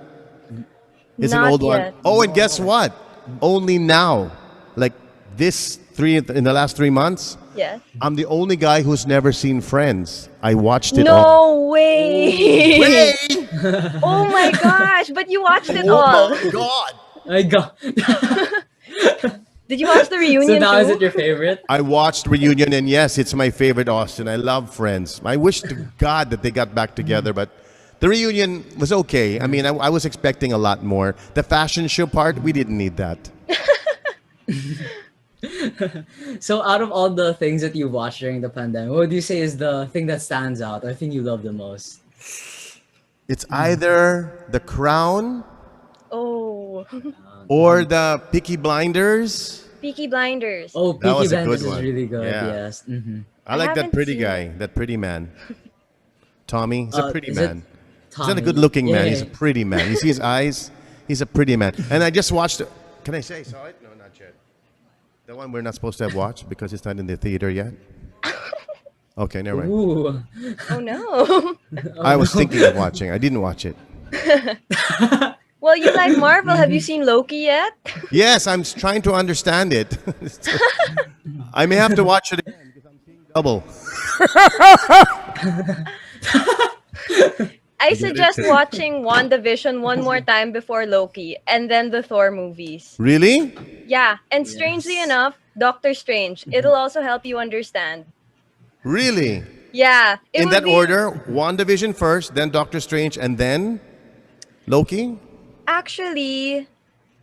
It's Not an old yet. one. Oh, and guess what? Only now, like in the last 3 months, Yes. I'm the only guy who's never seen Friends. I watched it all. No way. Way! Oh my gosh. But you watched it Oh all. my God! I got. Did you watch the reunion So now too? is it your favorite? I watched Reunion, and yes, it's my favorite Austin. I love Friends. I wish to God that they got back together, but the reunion was okay. I mean, I was expecting a lot more. The fashion show part, we didn't need that. So out of all the things that you watched during the pandemic, what would you say is the thing that stands out or thing you love the most? It's either The Crown Oh. or the Peaky Blinders. Peaky Blinders. Oh, That Peaky was a good Blinders is one. really good. Yeah. Yes. Mm-hmm. I like that haven't pretty seen guy, that pretty man. Tommy, he's a pretty is it man. He's not a Tommy? good-looking man. Yeah. He's a pretty man. You see his eyes? He's a pretty man. And I just watched it. Can I say I saw it? No, not yet. The one we're not supposed to have watched because it's not in the theater yet. Okay, never mind. Ooh. Oh no. I was thinking of watching. I didn't watch it. Well, you like Marvel. Have you seen Loki yet? Yes, I'm trying to understand it. I may have to watch it again because I'm seeing double. I suggest watching WandaVision one more time before Loki and then the Thor movies. Really? Yeah, and strangely enough, Doctor Strange. It'll also help you understand. Really? Yeah. It In will that be- order, WandaVision first, then Doctor Strange, and then Loki? Actually,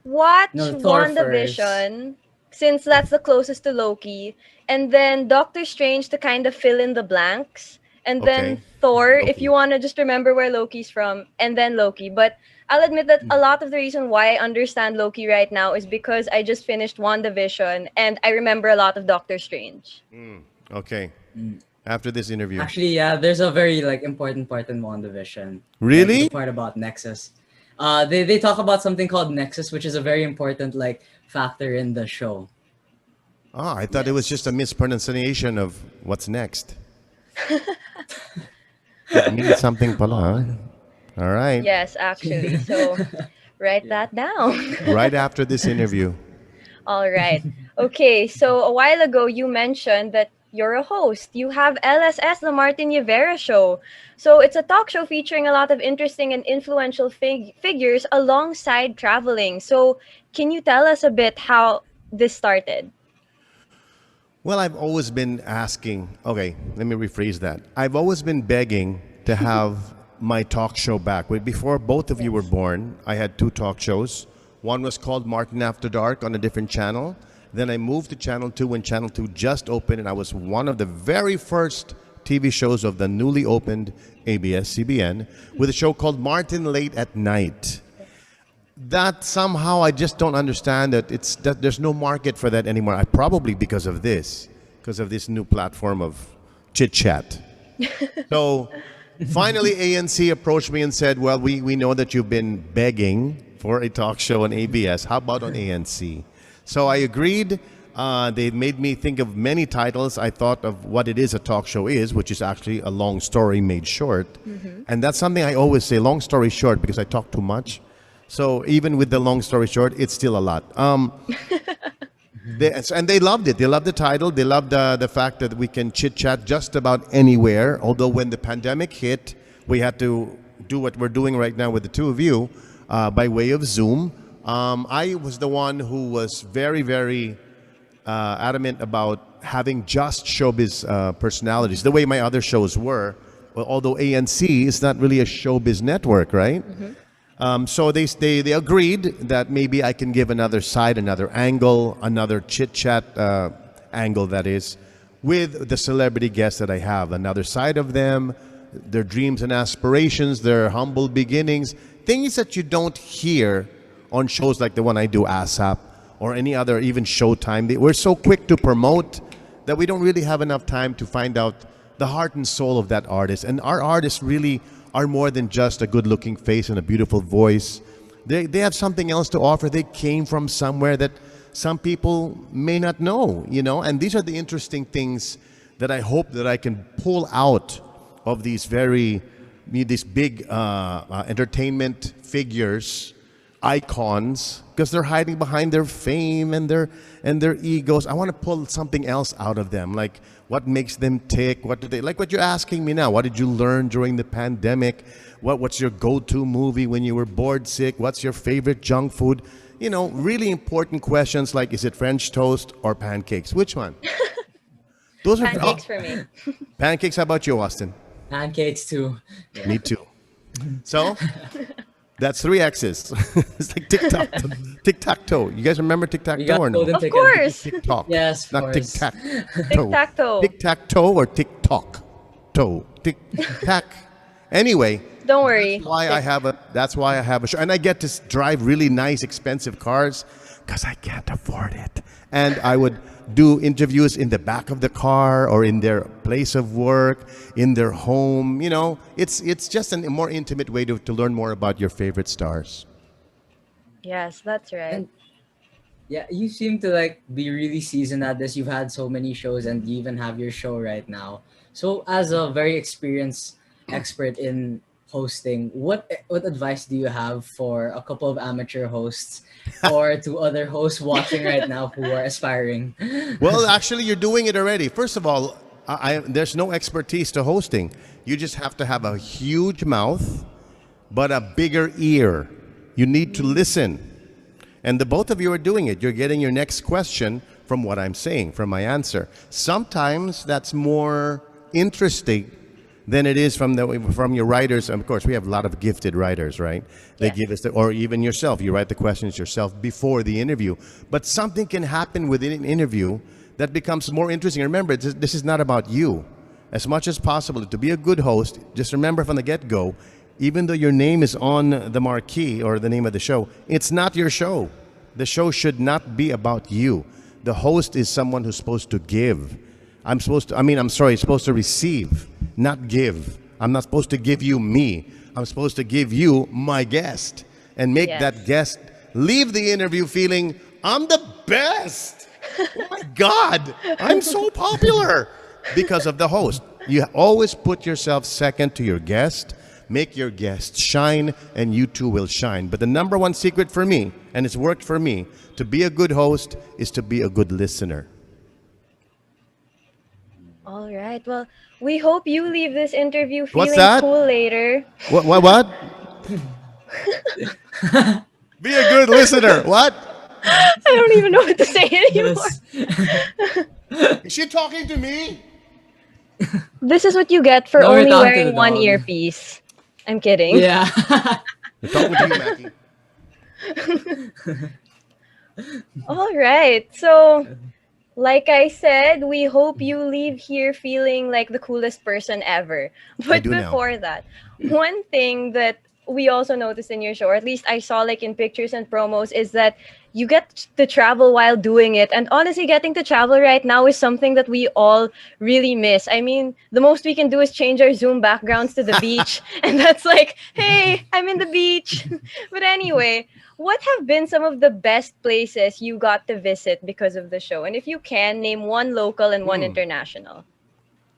watch No, Thor WandaVision since that's the closest to Loki, and then Doctor Strange to kind of fill in the blanks, and then Okay. Thor if Loki. you want to just remember where Loki's from, and then Loki. But I'll admit that a lot of the reason why I understand Loki right now is because I just finished WandaVision and I remember a lot of Doctor Strange. Okay. After this interview. Actually, yeah, there's a very important part in WandaVision. Really? Like, the part about Nexus. They talk about something called Nexus, which is a very important factor in the show. Oh, I thought it was just a mispronunciation of what's next. It means something pala, huh? All right. Yes, actually. So write that down. Right after this interview. All right. Okay, so a while ago you mentioned that you're a host. You have LSS, the Martin Nievera Show. So it's a talk show featuring a lot of interesting and influential figures alongside traveling. So can you tell us a bit how this started? Well, I've always been asking. Okay, let me rephrase that. I've always been begging to have my talk show back. Before both of you were born, I had 2 talk shows. One was called Martin After Dark on a different channel. Then I moved to Channel 2 when Channel 2 just opened, and I was one of the very first TV shows of the newly opened ABS-CBN with a show called Martin Late at Night. That somehow I just don't understand that there's no market for that anymore. Probably because of this new platform of chit chat. So finally ANC approached me and said, well, we know that you've been begging for a talk show on ABS. How about on ANC? So I agreed. They made me think of many titles. I thought of what it is a talk show is, which is actually a long story made short. And that's something I always say, long story short, because I talk too much. So even with the long story short, it's still a lot. And they loved it. They loved the title. They loved the fact that we can chit chat just about anywhere. Although when the pandemic hit, we had to do what we're doing right now with the two of you by way of Zoom. I was the one who was very, very adamant about having just showbiz personalities, the way my other shows were. Well, although ANC is not really a showbiz network, right? So they agreed that maybe I can give another side, another angle, another chit-chat angle, that is, with the celebrity guests that I have. Another side of them, their dreams and aspirations, their humble beginnings, things that you don't hear on shows like the one I do, ASAP, or any other, even Showtime. We're so quick to promote that we don't really have enough time to find out the heart and soul of that artist. And our artists really are more than just a good-looking face and a beautiful voice. They have something else to offer. They came from somewhere that some people may not know, you know. And these are the interesting things that I hope that I can pull out of these big entertainment figures, icons, because they're hiding behind their fame and their egos. I want to pull something else out of them, like what makes them tick, what do they like, what you're asking me now. What did you learn during the pandemic? What's your go-to movie when you were bored sick? What's your favorite junk food? You know, really important questions like, is it French toast or pancakes? Which one? Those are Pancakes for me. Pancakes. How about you, Austin? Pancakes too. Me too. So that's 3 X's. It's like tic-tac-toe. You guys remember tic-tac-toe or no? Of course. Tick-tock. Yes, of not course. tic-tac-toe. Tic-tac-toe. Tic-tac-toe or tick-tock? Toe. Tic-tac. Anyway. Don't worry. That's why I have a show. And I get to drive really nice, expensive cars because I can't afford it. And I would do interviews in the back of the car or in their place of work, in their home. You know, it's just a more intimate way to learn more about your favorite stars. Yes, that's right. And yeah, you seem to like be really seasoned at this. You've had so many shows and you even have your show right now. So as a very experienced expert in hosting, what advice do you have for a couple of amateur hosts or to other hosts watching right now who are aspiring? Well, actually, you're doing it already. First of all, there's no expertise to hosting. You just have to have a huge mouth, but a bigger ear. You need to listen. And the both of you are doing it. You're getting your next question from what I'm saying, from my answer. Sometimes that's more interesting than it is from your writers. And of course, we have a lot of gifted writers, right? They give us or even yourself. You write the questions yourself before the interview. But something can happen within an interview that becomes more interesting. Remember, this is not about you. As much as possible, to be a good host, just remember from the get-go, even though your name is on the marquee or the name of the show, it's not your show. The show should not be about you. The host is someone who's supposed to give. Supposed to receive, not give. I'm not supposed to give you me. I'm supposed to give you my guest and make that guest leave the interview feeling, I'm the best. Oh my God, I'm so popular because of the host. You always put yourself second to your guest, make your guest shine, and you too will shine. But the number one secret for me, and it's worked for me, to be a good host is to be a good listener. All right. Well, we hope you leave this interview What's feeling that? cool later. What? Be a good listener. What? I don't even know what to say anymore. Is she talking to me? This is what you get for No, only we're talking to wearing the one dog. earpiece. I'm kidding. Yeah. We're talking to you, Mackie. All right. So, like I said, we hope you leave here feeling like the coolest person ever. But do now. before that, one thing that we also noticed in your show, or at least I saw like in pictures and promos, is that you get to travel while doing it. And honestly, getting to travel right now is something that we all really miss. I mean, the most we can do is change our Zoom backgrounds to the beach. And that's like, hey, I'm in the beach. But anyway, what have been some of the best places you got to visit because of the show? And if you can, name one local and one international.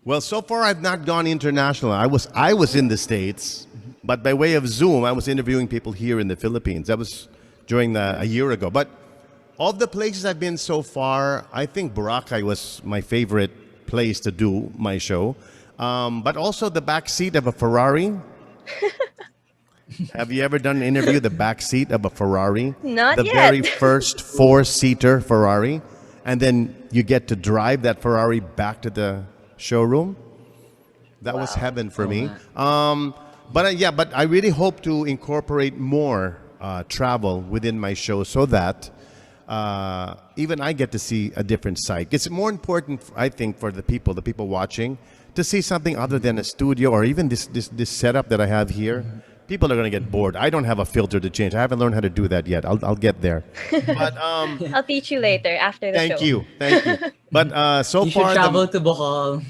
Well, so far I've not gone international. I was in the States But by way of Zoom, I was interviewing people here in the Philippines. That was during a year ago. But of the places I've been so far, I think Boracay was my favorite place to do my show. But also the back seat of a Ferrari. Have you ever done an interview the back seat of a Ferrari? Not the yet. very first four-seater Ferrari, and then you get to drive that Ferrari back to the showroom. That was heaven for me. But I really hope to incorporate more travel within my show so that even I get to see a different side. It's more important, I think, for the people watching, to see something other than a studio or even this setup that I have here. People are going to get bored. I don't have a filter to change. I haven't learned how to do that yet. I'll get there. But I'll teach you later after the show. Thank you. But so You far, should travel to Bohol.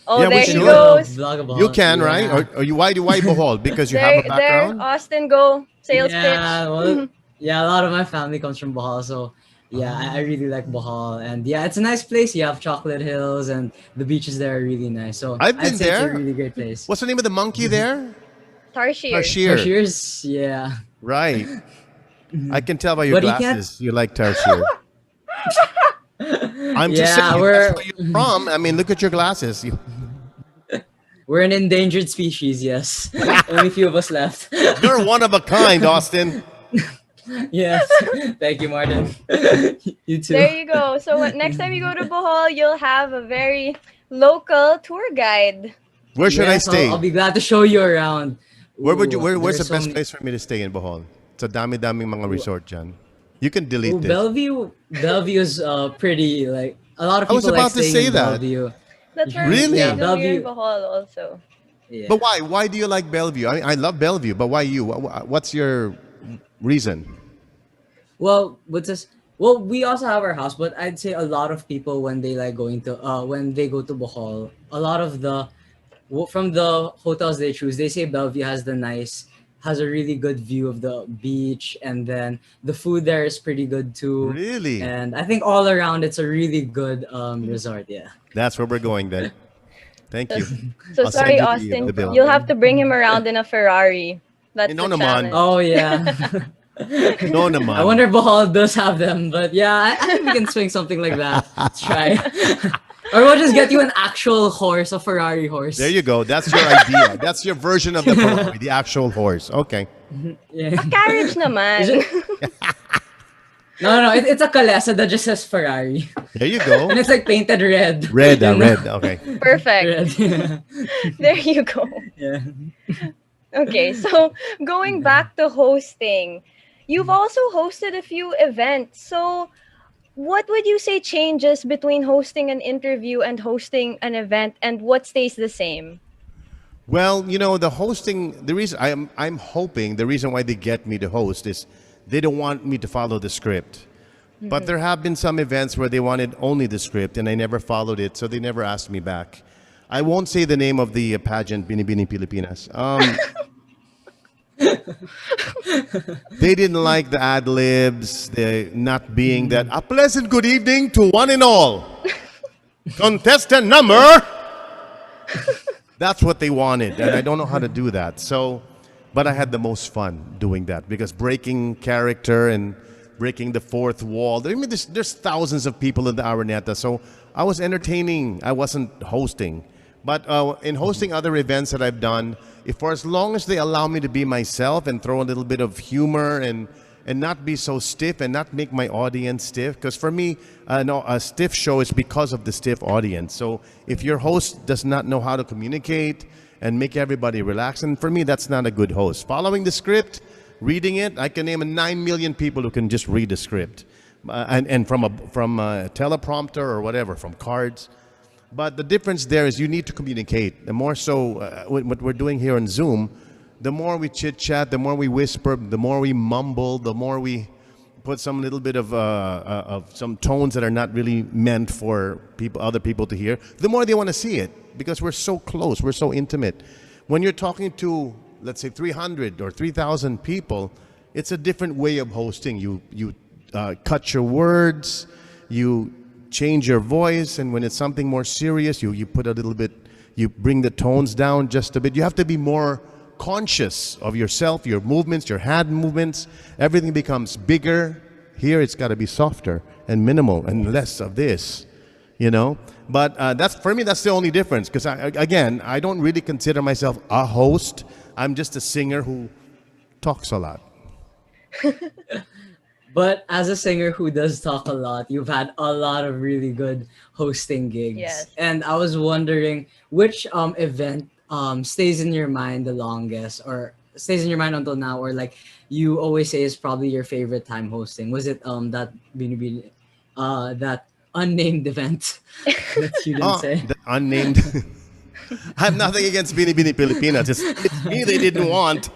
Oh, Yeah, we there should. he goes. Vlog about you can, yeah. right? Or why Bohol? Because you have a There, background. Austin, go. Sales Yeah, pitch. well, yeah, a lot of my family comes from Bohol, so yeah, I really like Bohol, and yeah, it's a nice place. You have chocolate hills, and the beaches there are really nice. So I've been I'd say there. It's a really great place. What's the name of the monkey there? Tarsier. Tarsier. Cheers, yeah. Right. I can tell by your But you can't- glasses you like Tarsier. I'm just Yeah, saying, we're- that's where you're from. I mean, look at your glasses. We're an endangered species, yes. Only few of us left. You're one of a kind, Austin. Yes. Thank you, Martin. You too. There you go. So next time you go to Bohol, you'll have a very local tour guide. Where should I Yes, stay? I'll be glad to show you around. Where would you? Ooh, Where's the there's best some- place for me to stay in Bohol? It's a dami-daming mga resort dyan. You can delete Ooh, this. Bellevue is pretty, like, a lot of I people was like about to staying say in that. Bellevue. That's where Really? we Yeah, stayed when we were in Bellevue. Bohol also. Yeah. But why? Why do you like Bellevue? I love Bellevue, but why you? What's your reason? Well, we also have our house, but I'd say a lot of people when they like going to when they go to Bohol, a lot of from the hotels they choose, they say Bellevue has a really good view of the beach, and then the food there is pretty good too. Really? And I think all around it's a really good resort. Yeah. That's where we're going then. Thank you. So I'll sorry, send you Austin. the bill. You'll have to bring him around in a Ferrari. That's No the naman. challenge. Oh yeah. No naman. I wonder if Bohol does have them, but yeah, I think we can swing something like that. Let's try. Or we'll just get you an actual horse, a Ferrari horse. There you go. That's your idea. That's your version of the Ferrari, the actual horse. Okay. Yeah. Carriage naman. No, it's a Kalesa that just says Ferrari. There you go. And it's like painted red. Red, You know? red. Okay. Perfect. Red. Yeah. There you go. Yeah. Okay, so going back to hosting, you've also hosted a few events. So what would you say changes between hosting an interview and hosting an event, and what stays the same? Well, the hosting, the reason I'm hoping the reason why they get me to host is they don't want me to follow the script. But there have been some events where they wanted only the script and I never followed it, so they never asked me back. I won't say the name of the pageant, Binibining Pilipinas. They didn't like the ad-libs, the not being that, a pleasant good evening to one and all. Contestant number. That's what they wanted, and I don't know how to do that. So, but I had the most fun doing that because breaking character and breaking the fourth wall. I mean, there's thousands of people in the Araneta, so I was entertaining. I wasn't hosting. But in hosting other events that I've done, for as long as they allow me to be myself and throw a little bit of humor and not be so stiff and not make my audience stiff, because for me, a stiff show is because of the stiff audience. So if your host does not know how to communicate and make everybody relax, and for me, that's not a good host. Following the script, reading it, I can name 9 million people who can just read the script, and from a teleprompter or whatever, from cards. But the difference there is you need to communicate. The more so, what we're doing here on Zoom, the more we chit-chat, the more we whisper, the more we mumble, the more we put some little bit of some tones that are not really meant for other people to hear, the more they want to see it because we're so close, we're so intimate. When you're talking to, let's say, 300 or 3,000 people, it's a different way of hosting. You cut your words, you change your voice, and when it's something more serious, you put a little bit, you bring the tones down just a bit. You have to be more conscious of yourself, your movements, your hand movements. Everything becomes bigger. Here it's got to be softer and minimal and less of this, you know. But that's for me. That's the only difference. Because I don't really consider myself a host. I'm just a singer who talks a lot. But as a singer who does talk a lot, you've had a lot of really good hosting gigs. Yes. And I was wondering which event stays in your mind the longest, or stays in your mind until now, or like you always say is probably your favorite time hosting. Was it that Binibini, that unnamed event that you didn't say? The unnamed. I have nothing against Binibini Pilipinas. It's me they didn't want.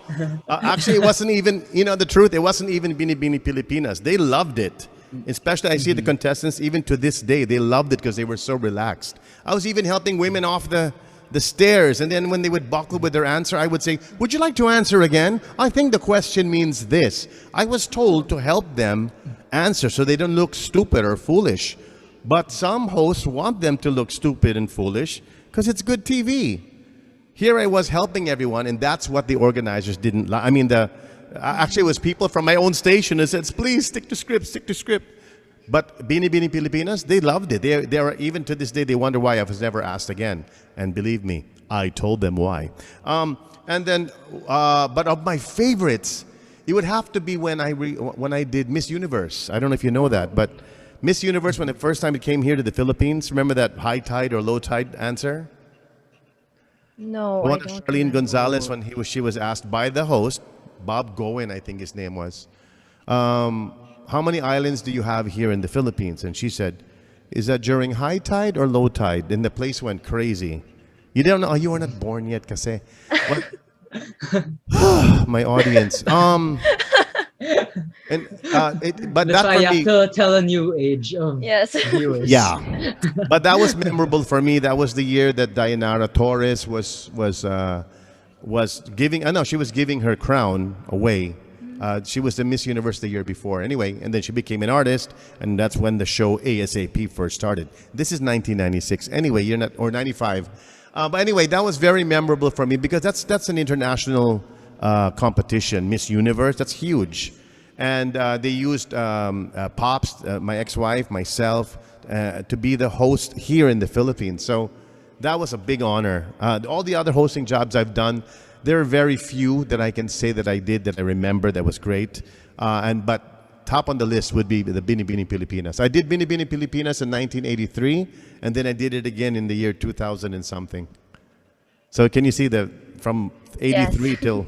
Actually, it wasn't even, the truth, it wasn't even Binibini Pilipinas. They loved it. Especially, I see the contestants, even to this day, they loved it because they were so relaxed. I was even helping women off the stairs. And then when they would buckle with their answer, I would say, would you like to answer again? I think the question means this. I was told to help them answer so they don't look stupid or foolish. But some hosts want them to look stupid and foolish because it's good TV. Here I was helping everyone, and that's what the organizers didn't like. I mean, actually it was people from my own station that said, please stick to script, stick to script. But Binibini Pilipinas, they loved it. They are, even to this day, they wonder why I was never asked again. And believe me, I told them why. And then, but of my favorites, it would have to be when I did Miss Universe. I don't know if you know that, but Miss Universe, when the first time it came here to the Philippines, remember that high tide or low tide answer? No, The I one of don't. Charlene Gonzalez, when she was asked by the host, Bob Goen, I think his name was, how many islands do you have here in the Philippines? And she said, is that during high tide or low tide? And the place went crazy. You don't know, you were not born yet, kasi. My audience. But that for me, to tell a new age of Yes. viewers. yeah. But that was memorable for me. That was the year that Dayanara Torres was giving. She was giving her crown away. She was the Miss Universe the year before. Anyway, and then she became an artist, and that's when the show ASAP first started. This is 1996. Anyway, or 95. But anyway, that was very memorable for me because that's an international competition, Miss Universe. That's huge. And they used Pops, my ex-wife, myself, to be the host here in the Philippines. So that was a big honor. All the other hosting jobs I've done, there are very few that I can say that I did that I remember that was great. But top on the list would be the Binibini Pilipinas. I did Binibini Pilipinas in 1983, and then I did it again in the year 2000 and something. So can you see from 83 Yes. till...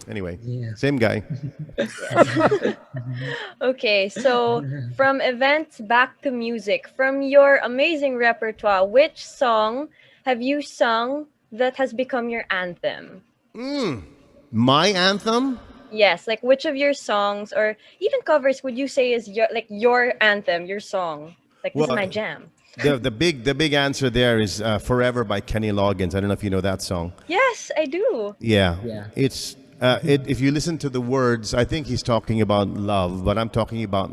Anyway, Yeah. same guy. Okay, so from events back to music, from your amazing repertoire, which song have you sung that has become your anthem? My anthem? Yes, like which of your songs or even covers would you say is your anthem, your song? Like this is Well, my jam. The big answer there is "Forever" by Kenny Loggins. I don't know if you know that song. Yes, I do. Yeah, Yeah. It's if you listen to the words, I think he's talking about love, but I'm talking about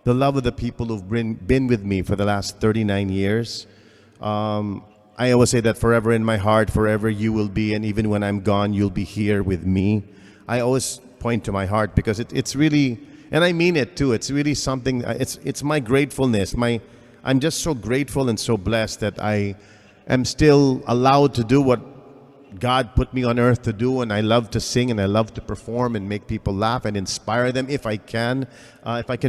the love of the people who've been with me for the last 39 years. I always say that forever in my heart, forever you will be, and even when I'm gone, you'll be here with me. I always point to my heart because it's really, and I mean it too. It's really something. It's my gratefulness. I'm just so grateful and so blessed that I am still allowed to do what God put me on earth to do, and I love to sing and I love to perform and make people laugh and inspire them if I can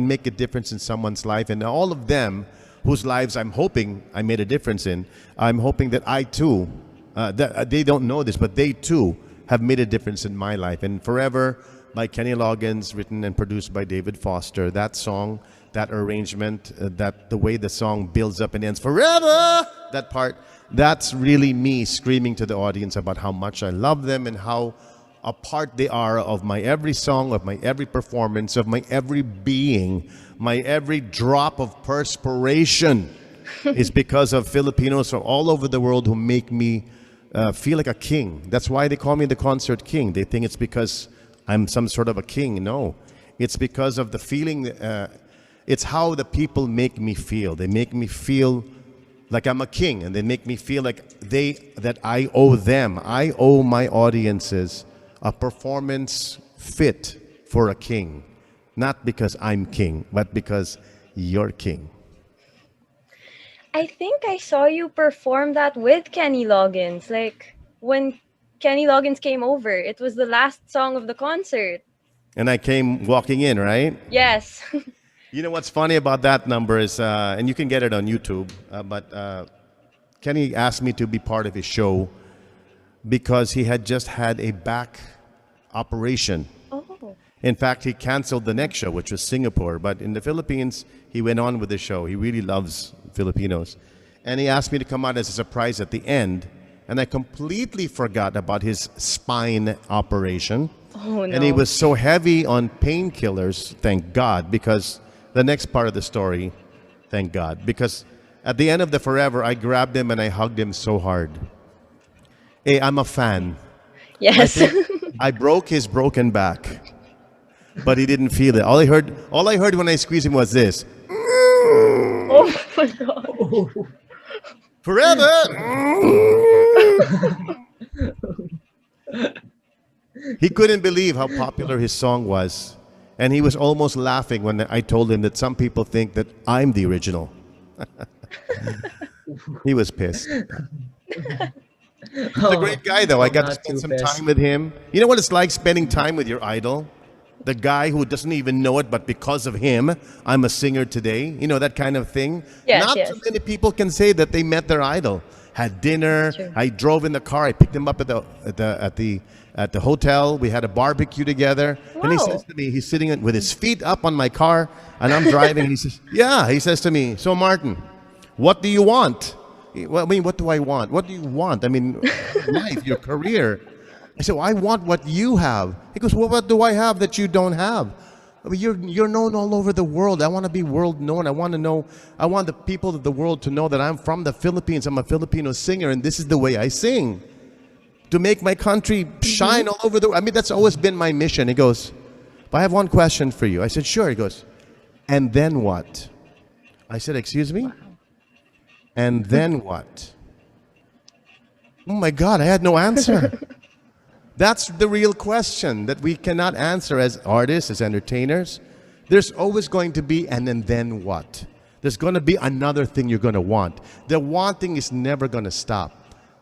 make a difference in someone's life, and all of them whose lives I'm hoping I made a difference in. I'm hoping that I too, that they don't know this, but they too have made a difference in my life. And Forever by Kenny Loggins, written and produced by David Foster. That song, that arrangement, that the way the song builds up and ends, forever, that part, that's really me screaming to the audience about how much I love them and how a part they are of my every song, of my every performance, of my every being, my every drop of perspiration is because of Filipinos from all over the world who make me feel like a king. That's why they call me the concert king. They think it's because I'm some sort of a king. No, it's because of the feeling. It's how the people make me feel. They make me feel like I'm a king, and they make me feel like that I owe them. I owe my audiences a performance fit for a king. Not because I'm king, but because you're king. I think I saw you perform that with Kenny Loggins. Like when Kenny Loggins came over, it was the last song of the concert. And I came walking in, right? Yes. You know what's funny about that number is, and you can get it on YouTube, but Kenny asked me to be part of his show because he had just had a back operation. Oh. In fact, he canceled the next show, which was Singapore. But in the Philippines, he went on with the show. He really loves Filipinos. And he asked me to come out as a surprise at the end. And I completely forgot about his spine operation. Oh, no. And he was so heavy on painkillers, thank God, because the next part of the story, thank God. Because at the end of the Forever, I grabbed him and I hugged him so hard. Hey, I'm a fan. Yes. I broke his broken back, but he didn't feel it. All I heard when I squeezed him was this. Oh my God. Forever. He couldn't believe how popular his song was, and he was almost laughing when I told him that some people think that I'm the original. He was pissed. He's a great guy, though. I got to spend some time with him. You know what it's like spending time with your idol? The guy who doesn't even know it, but because of him, I'm a singer today. You know, that kind of thing. Yes, Not yes. too many people can say that they met their idol. Had dinner. True. I drove in the car. I picked him up at the hotel. We had a barbecue together. And he Wow. says to me, he's sitting with his feet up on my car, and I'm driving. And he says, "Yeah." He says to me, "So Martin, what do you want?" Well, I mean, what do I want? What do you want? I mean, life, your career. I said, well, I want what you have. He goes, well, what do I have that you don't have? I mean, you're known all over the world. I want to be world known. I want the people of the world to know that I'm from the Philippines. I'm a Filipino singer, and this is the way I sing. To make my country shine all over the world. I mean, that's always been my mission. He goes, but I have one question for you. I said, sure. He goes, and then what? I said, excuse me? And then what? Oh my God, I had no answer. That's the real question that we cannot answer as artists, as entertainers. There's always going to be and then what? There's going to be another thing you're going to want. The wanting is never going to stop.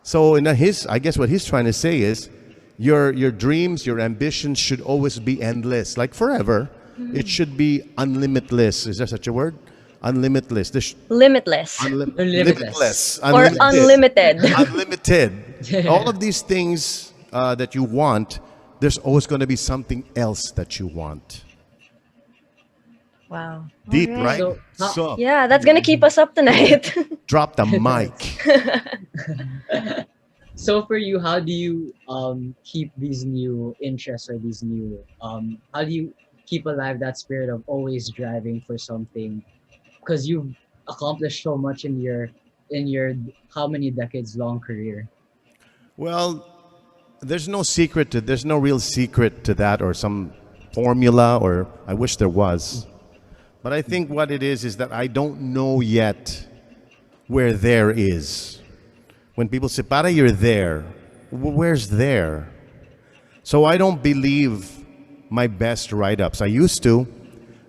So I guess what he's trying to say is your dreams, your ambitions should always be endless, like forever. It should be unlimitless. Is there such a word? Unlimitless. Limitless. Limitless. Or unlimited. Unlimited. All of these things that you want, there's always going to be something else that you want. Wow. Deep, Alright. right? So, Yeah, that's gonna keep us up tonight. drop the mic. So for you, how do you keep these new interests or these new how do you keep alive that spirit of always driving for something? Because you've accomplished so much in your how many decades long career? Well, there's no real secret to that or some formula, or I wish there was. But I think what it is that I don't know yet where there is. When people say, "Para, you're there," where's there? So I don't believe my best write-ups. I used to,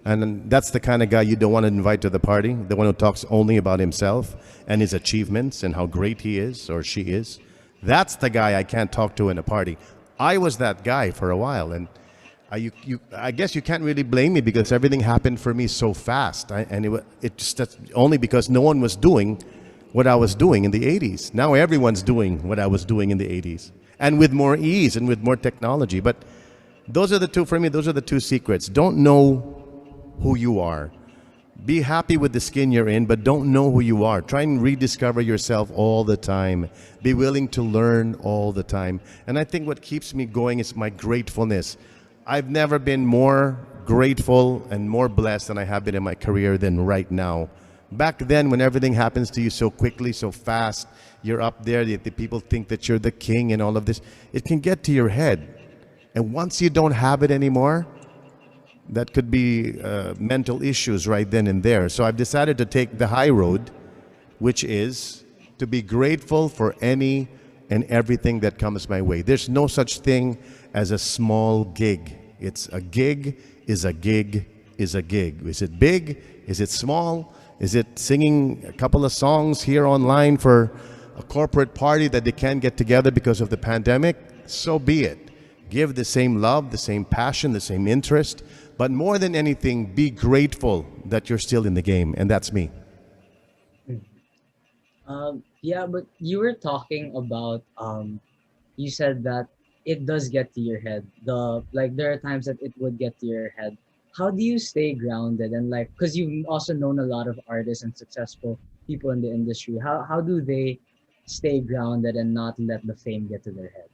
and that's the kind of guy you don't want to invite to the party, the one who talks only about himself and his achievements and how great he is or she is. That's the guy I can't talk to in a party. I was that guy for a while, and I guess you can't really blame me because everything happened for me so fast. That's only because no one was doing what I was doing in the 80s. Now everyone's doing what I was doing in the 80s, and with more ease and with more technology. But those are the two secrets. Don't know who you are. Be happy with the skin you're in, but don't know who you are. Try and rediscover yourself all the time. Be willing to learn all the time. And I think what keeps me going is my gratefulness. I've never been more grateful and more blessed than I have been in my career than right now. Back then, when everything happens to you so quickly, so fast, you're up there, the people think that you're the king and all of this, it can get to your head. And once you don't have it anymore, that could be mental issues right then and there. So I've decided to take the high road, which is to be grateful for any and everything that comes my way. There's no such thing as a small gig. It's a gig is a gig is a gig. Is it big? Is it small? Is it singing a couple of songs here online for a corporate party that they can't get together because of the pandemic? So be it. Give the same love, the same passion, the same interest, but more than anything, be grateful that you're still in the game, and that's me. Yeah, but you were talking about you said that it does get to your head. There are times that it would get to your head. How do you stay grounded and like because you've also known a lot of artists and successful people in the industry. How do they stay grounded and not let the fame get to their head?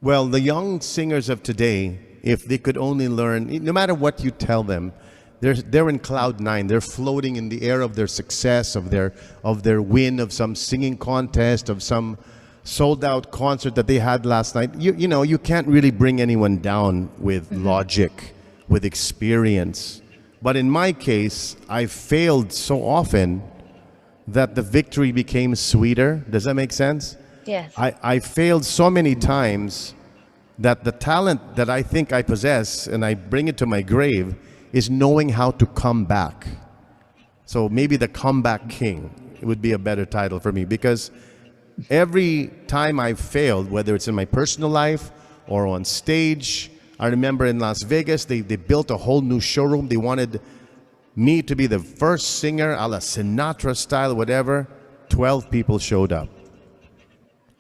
Well, the young singers of today, if they could only learn, no matter what you tell them, they're in cloud nine. They're floating in the air of their success, of their win, of some singing contest, of some sold out concert that they had last night. You know, you can't really bring anyone down with logic, with experience. But in my case, I failed so often that the victory became sweeter. Does that make sense? Yes. I failed so many times that the talent that I think I possess, and I bring it to my grave, is knowing how to come back. So maybe the comeback king would be a better title for me, because every time I failed, whether it's in my personal life or on stage, I remember in Las Vegas, they built a whole new showroom. They wanted me to be the first singer, a la Sinatra style, whatever. 12 people showed up.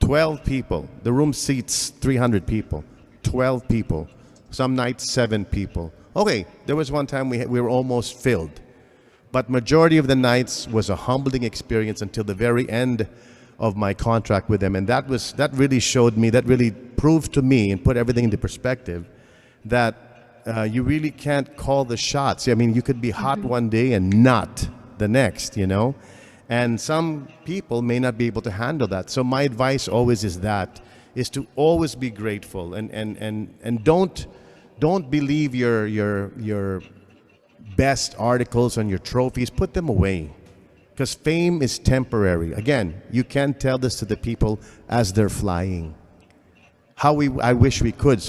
12 people. The room seats 300 people. 12 people. Some nights, 7 people. Okay, there was one time we were almost filled. But majority of the nights was a humbling experience until the very end of my contract with them. And that really showed me, that really proved to me and put everything into perspective that you really can't call the shots. I mean, you could be hot one day and not the next, you know? And some people may not be able to handle that. So my advice always is to always be grateful and don't believe your best articles and your trophies. Put them away, because fame is temporary. Again, you can't tell this to the people as they're flying. I wish we could,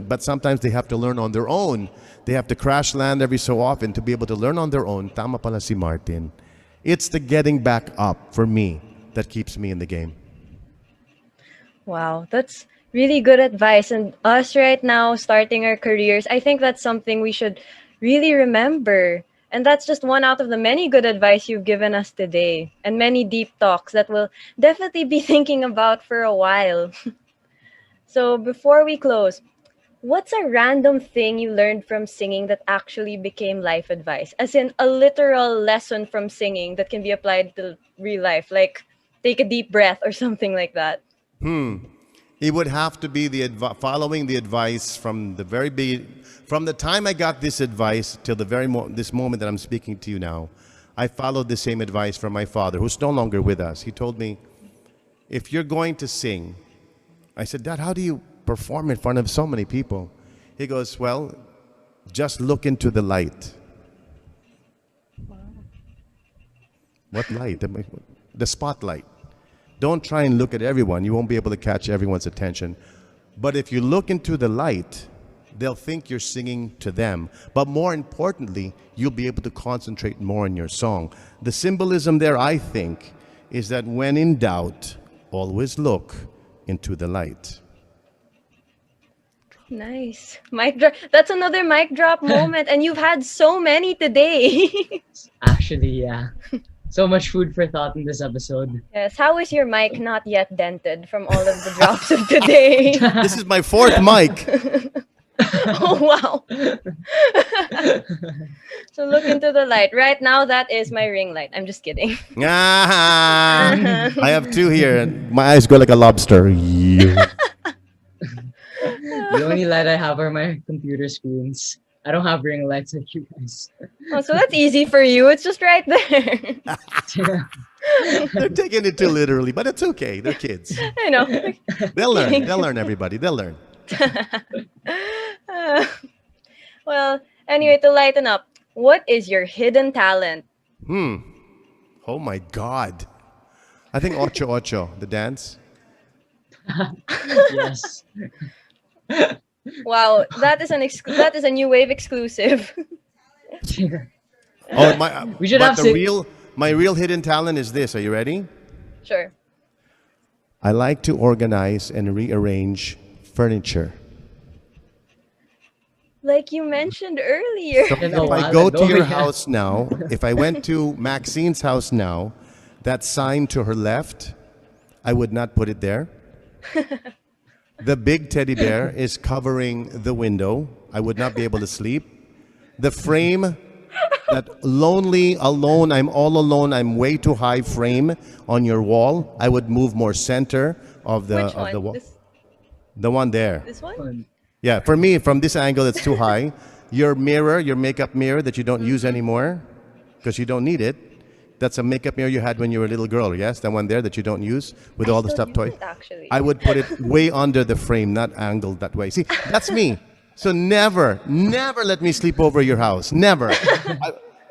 but sometimes they have to learn on their own. They have to crash land every so often to be able to learn on their own. Tama pala si Martin. It's the getting back up for me that keeps me in the game. Wow, that's really good advice. And us right now starting our careers, I think that's something we should really remember. And that's just one out of the many good advice you've given us today, and many deep talks that we'll definitely be thinking about for a while. So before we close, what's a random thing you learned from singing that actually became life advice? As in a literal lesson from singing that can be applied to real life, like take a deep breath or something like that. It would have to be following the advice from the very beginning. From the time I got this advice till the this moment that I'm speaking to you now, I followed the same advice from my father, who's no longer with us. He told me, if you're going to sing, I said, Dad, how do you perform in front of so many people? He goes, well, just look into the light. Wow. What light? The spotlight. Don't try and look at everyone. You won't be able to catch everyone's attention. But if you look into the light, they'll think you're singing to them. But more importantly, you'll be able to concentrate more on your song. The symbolism there, I think, is that when in doubt, always look into the light. Nice. Mic drop. That's another mic drop moment. And you've had so many today. Actually, yeah. So much food for thought in this episode. Yes. How is your mic not yet dented from all of the drops of today? This is my 4th mic. Oh, wow. So look into the light. Right now, that is my ring light. I'm just kidding. I have 2 here, and my eyes go like a lobster. The only light I have are my computer screens. I don't have ring lights like you guys. Oh, so that's easy for you. It's just right there. They're taking it too literally, but it's okay. They're kids. I know. They'll learn. They'll learn, everybody. They'll learn. Well, anyway, to lighten up, what is your hidden talent? Oh my God. I think Ocho Ocho, the dance. Yes. Wow, that is that is a new wave exclusive. Oh, my! We should but have my real hidden talent is this. Are you ready? Sure. I like to organize and rearrange furniture. Like you mentioned earlier. So if I go to your house now, if I went to Maxine's house now, that sign to her left, I would not put it there. The big teddy bear is covering the window. I would not be able to sleep. The frame, that lonely, alone, I'm all alone, I'm way too high frame on your wall, I would move more center of the Which one? the wall. This, The one there. this one? Yeah, for me, from this angle, it's too high. Your mirror, your makeup mirror that you don't use anymore because you don't need it. That's a makeup mirror you had when you were a little girl, yes? That one there that you don't use with all the stuffed toys. Actually. I would put it way under the frame, not angled that way. See, that's me. So never let me sleep over your house. Never.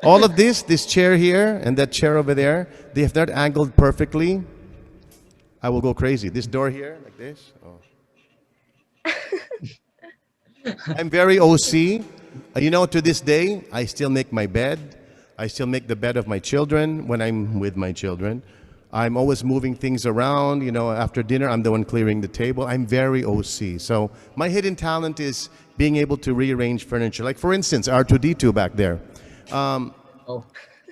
All of this chair here and that chair over there, if they're angled perfectly, I will go crazy. This door here, like this. Oh. I'm very OC. You know, to this day, I still make my bed. I still make the bed of my children when I'm with my children. I'm always moving things around. You know, after dinner, I'm the one clearing the table. I'm very OC. So my hidden talent is being able to rearrange furniture. Like, for instance, R2D2 back there.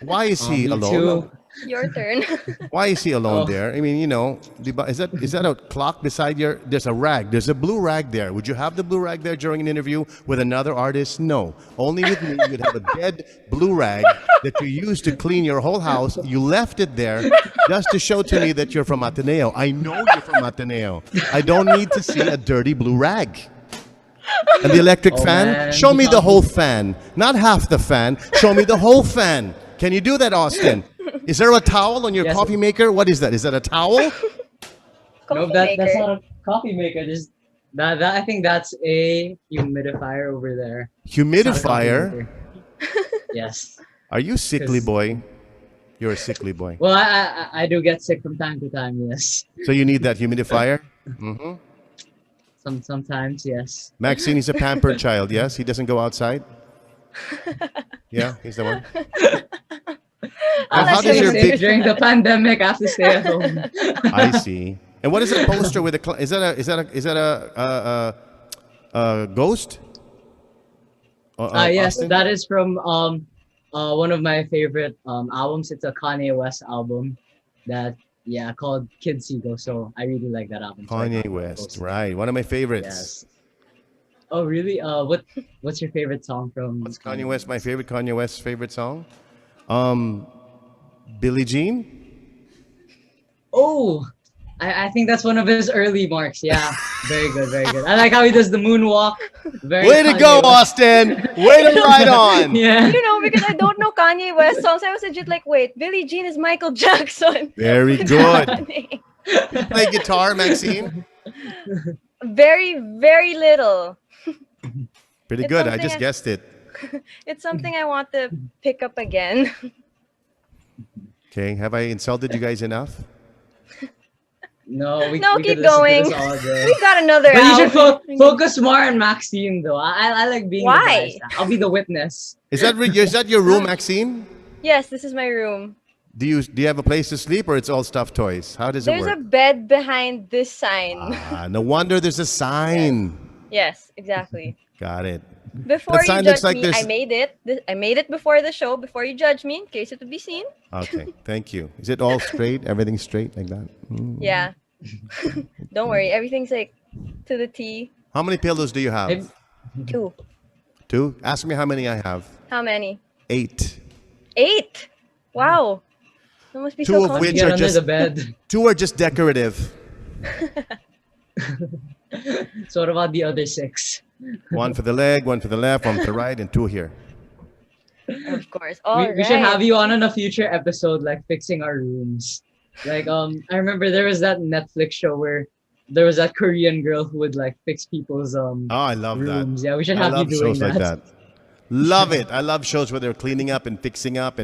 Why is he alone? Too. Your turn. Why is he alone there? I mean, you know, is that a clock beside your? There's a rag. There's a blue rag there. Would you have the blue rag there during an interview with another artist? No. Only with me, you'd have a dead blue rag that you used to clean your whole house. You left it there just to show to me that you're from Ateneo. I know you're from Ateneo. I don't need to see a dirty blue rag. And the electric fan? Man. Show me the whole fan. Not half the fan. Show me the whole fan. Can you do that, Austin? Is there a towel on your coffee maker? What is that? Is that a towel? No, that's not a coffee maker. That I think that's a humidifier over there. Humidifier? Yes. Are you sickly boy? You're a sickly boy. Well, I do get sick from time to time. Yes. So you need that humidifier? Mm-hmm. Sometimes, yes. Maxine is a pampered child, yes? He doesn't go outside? Yeah, he's the one. How does your big... During the pandemic, I have to stay at home. I see. And what is that poster with a? Is that a ghost? Yes, Austin? that is from one of my favorite albums. It's a Kanye West album that called Kids Ego. So I really like that album. Kanye West, right? One of my favorites. Yes. Oh really? What's your favorite song from? What's Kanye West? My favorite Kanye West's favorite song? Billie Jean. Oh, I think that's one of his early marks. Yeah, very good, very good. I like how he does the moonwalk. Way to go, Austin! Way to ride on! Yeah. You know, because I don't know Kanye West songs, I was legit like, wait, Billie Jean is Michael Jackson. Very good. Play guitar, Maxine. Very, very little. Pretty It's good. I something just guessed it. It's something I want to pick up again. Okay, have I insulted you guys enough? No, we keep could listen to going. this all day. We got another But you hour. should focus more on Maxine, though. I like being Why? the bystander. I'll be the witness. Is that your room, Maxine? Yes, this is my room. Do you have a place to sleep, or it's all stuffed toys? How does it There's work? a bed behind this sign. No wonder there's a sign. Yes, exactly. Got it. Before That you sign judge looks like me, there's- I made it. I made it before the show, before you judge me, in case it would be seen. Okay, thank you. Is it all straight? Everything straight like that? Mm. Yeah. Don't worry, everything's like to the T. How many pillows do you have? 2. 2? Ask me how many I have. How many? 8. 8. Wow. That must be 2 so of which comfy. Get are under just the bed. 2 are just decorative. So what about the other 6? 1 for the leg, 1 for the left, 1 for the right, and 2 here. Of course. We should have you on a future episode, like fixing our rooms. Like I remember there was that Netflix show where there was that Korean girl who would like fix people's Oh, I love rooms. that. Yeah, we should I have you love doing shows that. like that. Love it. I love shows where they're cleaning up and fixing up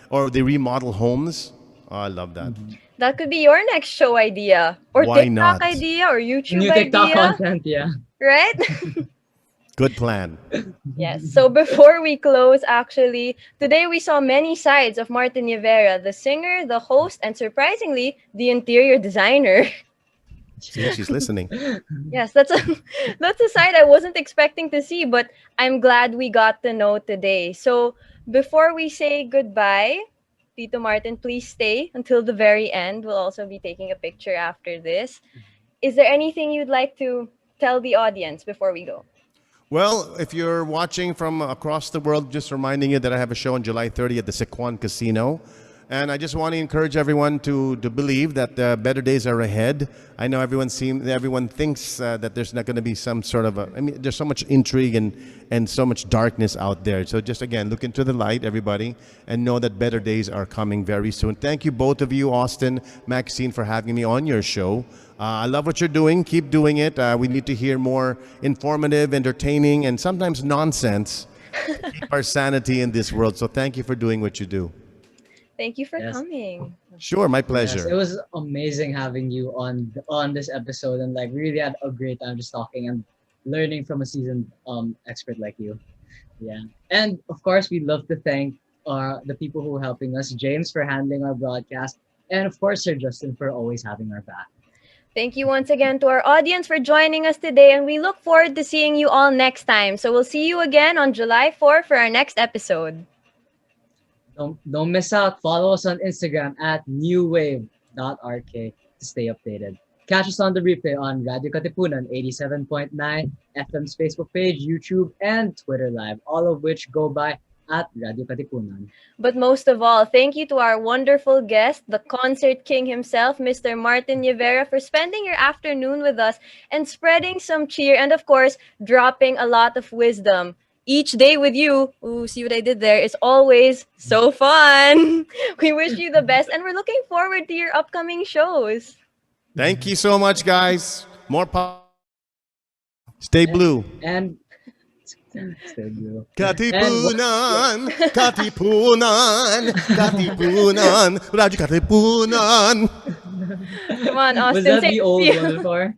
or they remodel homes. Oh, I love that. That could be your next show idea. Or Why TikTok not? idea or YouTube New TikTok idea. content, yeah. Right? Good plan. Yes. So before we close, actually, today we saw many sides of Martin Nievera, the singer, the host, and surprisingly, the interior designer. See, she's listening. Yes, that's a that's a side I wasn't expecting to see, but I'm glad we got to know today. So before we say goodbye, Tito Martin, please stay until the very end. We'll also be taking a picture after this. Is there anything you'd like to tell the audience before we go? Well, if you're watching from across the world, just reminding you that I have a show on July 30th at the Sequan Casino. And I just want to encourage everyone to believe that better days are ahead. I know everyone thinks that there's not going to be some sort of there's so much intrigue and so much darkness out there. So just again, look into the light, everybody, and know that better days are coming very soon. Thank you, both of you, Austin, Maxine, for having me on your show. I love what you're doing. Keep doing it. We need to hear more informative, entertaining, and sometimes nonsense. Keep our sanity in this world. So thank you for doing what you do. Thank you for coming. Sure, my pleasure. Yes, it was amazing having you on this episode, and like really had a great time just talking and learning from a seasoned expert like you. Yeah, and of course we'd love to thank the people who are helping us, James for handling our broadcast, and of course Sir Justin for always having our back. Thank you once again to our audience for joining us today, and we look forward to seeing you all next time. So we'll see you again on July 4 for our next episode. Don't miss out. Follow us on Instagram at newwave.rk to stay updated. Catch us on the replay on Radio-Katipunan 87.9, FM's Facebook page, YouTube, and Twitter Live, all of which go by at Radio-Katipunan. But most of all, thank you to our wonderful guest, the concert king himself, Mr. Martin Nievera, for spending your afternoon with us and spreading some cheer and, of course, dropping a lot of wisdom. Each day with you, see what I did there, is always so fun. We wish you the best, and we're looking forward to your upcoming shows. Thank you so much, guys. More Stay blue. And stay blue. Katipunan, Katipunan, Katipunan, radyo-katipunan. Come on, Austin. Was that say the old one before?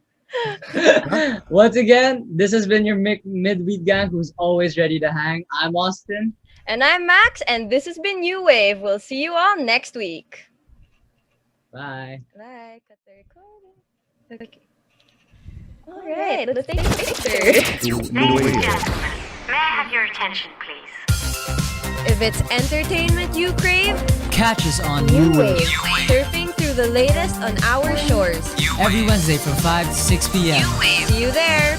Once again, this has been your midweek gang who's always ready to hang. I'm Austin. And I'm Max, and this has been New Wave. We'll see you all next week. Bye. Bye. Cut the recording. Okay. All right, let's take a picture. Ladies and gentlemen, may I have your attention, please? If it's entertainment you crave, catch us on New Wave. Surfing through the latest on our shores. every Wednesday from 5 to 6 p.m. See you there.